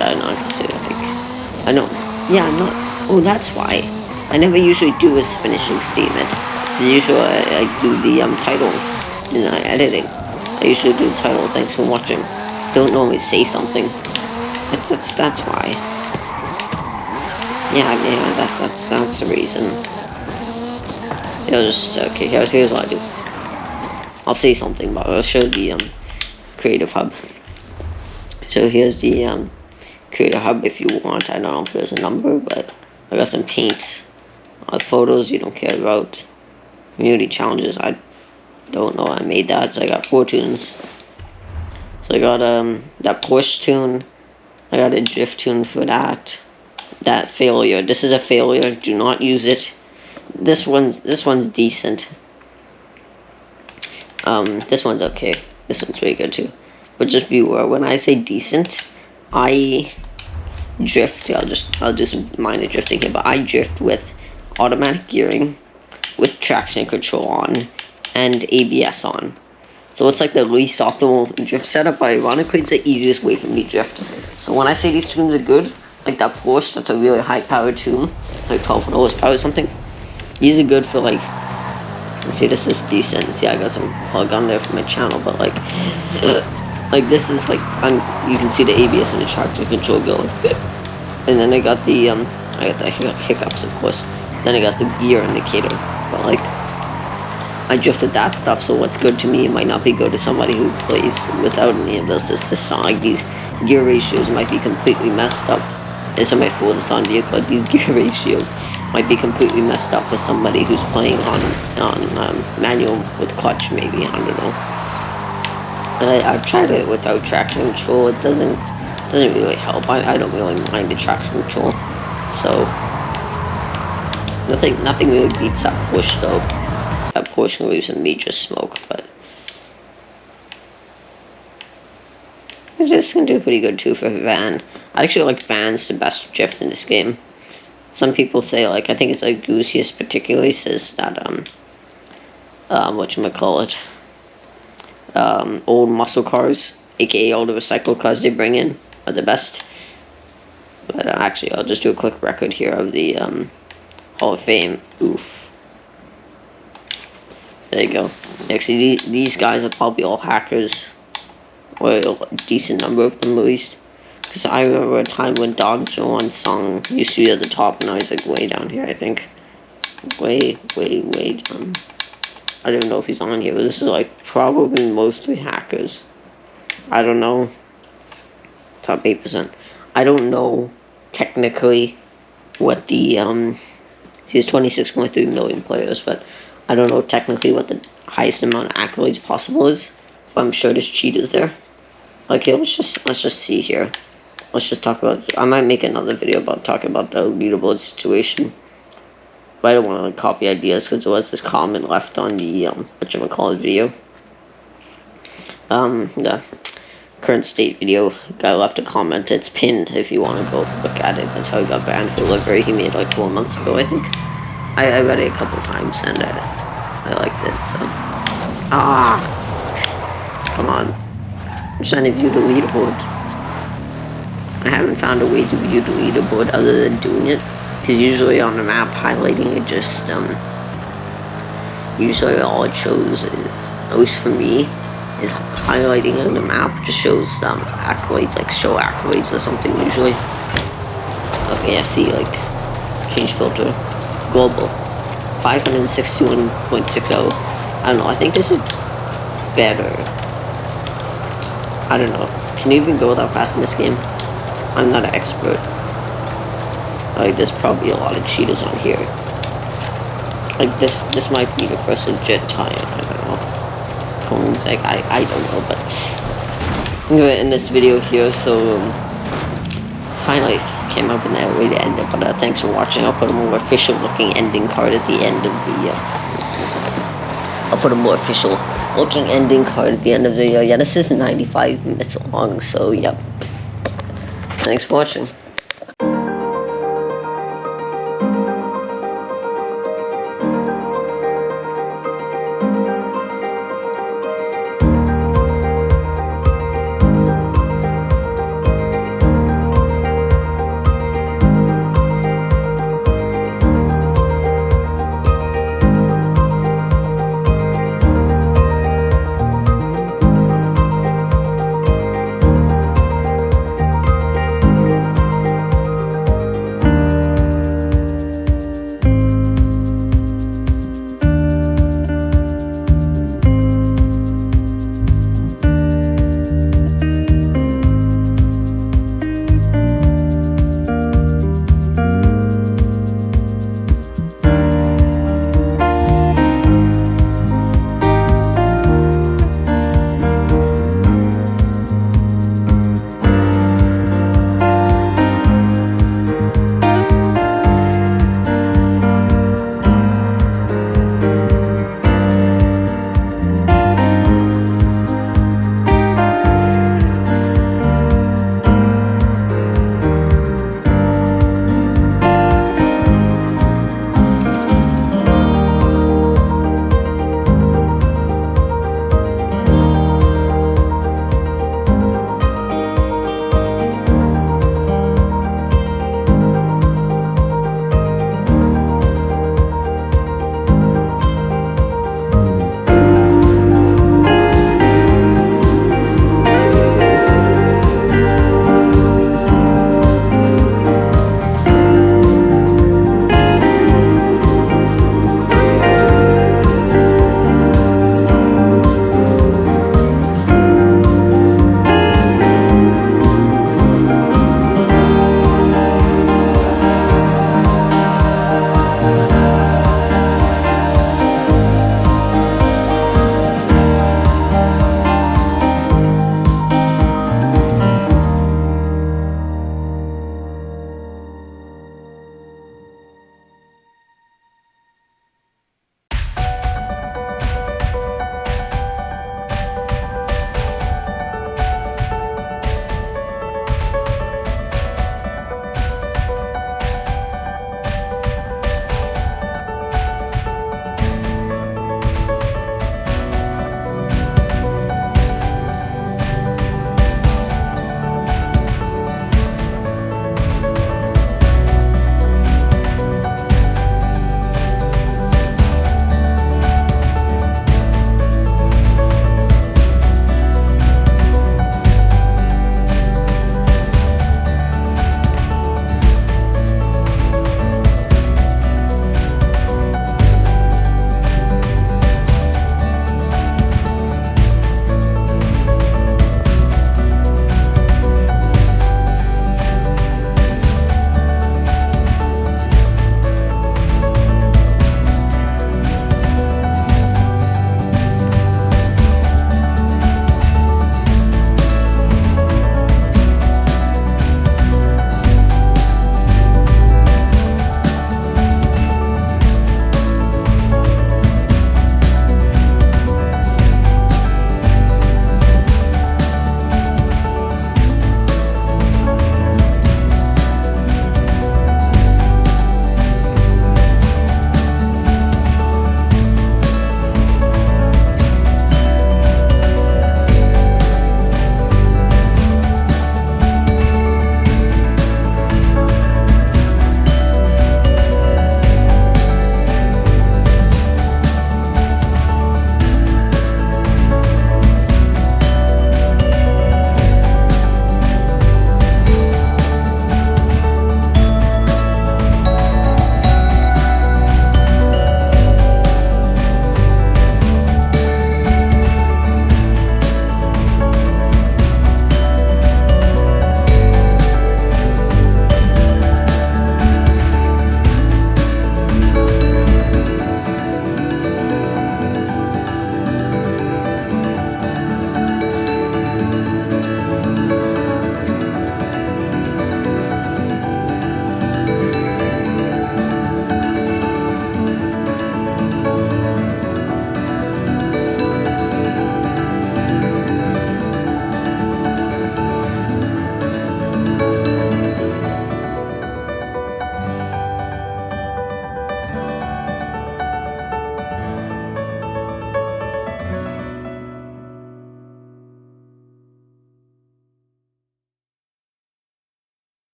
I know I can say it, I think. I know. Yeah, I'm not. Oh, that's why. I never usually do a finishing statement. Usually I do the title in editing. I usually do the title, thanks for watching. Don't normally say something. That's why. Yeah, that's the reason. Okay, here's what I do. I'll say something, but I'll show the Creative Hub. So here's the Creative Hub if you want. I don't know if there's a number, but I got some paints. Photos you don't care about. Community challenges, I don't know, I made that. So I got 4 tunes. So I got that Porsche tune. I got a drift tune for that. That failure. This is a failure. Do not use it. This one's decent. This one's okay. This one's pretty good too. But just beware, when I say decent, I drift. I'll do some minor drifting here, but I drift with automatic gearing, with traction control on, and ABS on. So it's like the least optimal drift setup, but ironically it's the easiest way for me to drift. So when I say these tunes are good, like that Porsche, that's a really high powered tune. It's like 1200 horsepower or something. These are good for like, let's see, this is decent. See, I got some plug on there for my channel, but like this is like, you can see the ABS and the traction control going. And then I got the hiccups, of course. Then I got the gear indicator, but like, I drifted that stuff, so what's good to me might not be good to somebody who plays without any of those. It's not like these gear ratios might be completely messed up. And somebody fooled us on vehicle, like these gear ratios might be completely messed up with somebody who's playing on manual with clutch, maybe, I don't know. I've tried it without traction control. It doesn't really help. I don't really mind the traction control. So nothing really beats that push though. That push can leave some major smoke, but this can do pretty good too for a van. I actually like vans the best drift in this game. Some people say, like, I think it's like Goosius particularly says that whatchamacallit, old muscle cars, aka all the recycled cars they bring in, are the best. But actually, I'll just do a quick record here of the Hall of Fame. Oof. There you go. Actually, these guys are probably all hackers, or a decent number of them at least. Because I remember a time when Dog Jones' song used to be at the top, and now he's like way down here, I think. Way down. I don't know if he's on here, but this is like probably mostly hackers. I don't know. Top 8%. I don't know technically what the he has 26.3 million players, but I don't know technically what the highest amount of accolades possible is. But I'm sure there's cheaters there. Okay, let's just see here. Let's just talk about. I might make another video about talking about the leaderboard situation. But I don't want to like, copy ideas because there was this comment left on the whatchamacallit video. The current state video, guy left a comment. It's pinned if you want to go look at it. That's how he got banned for delivery. He made like 4 months ago, I think. I read it a couple times and I liked it. So come on, I'm trying to view the leaderboard. I haven't found a way to view the leaderboard other than doing it. Because usually on the map, highlighting it just, usually all it shows is, at least for me, is highlighting on the map just shows, accolades, like show accolades or something usually. Okay, I see, like, change filter, global, 561.60. I don't know, I think this is better. I don't know, can you even go that fast in this game? I'm not an expert. Like, there's probably a lot of cheaters on here. Like, this might be the first legit time, I don't know. Colin's like, I don't know, but I'm gonna end this video here, so, finally came up with that way to end it, but thanks for watching. I'll put a more official looking ending card at the end of the, I'll put a more official looking ending card at the end of the video. Yeah, this is 95 minutes long, so, yep. Thanks for watching.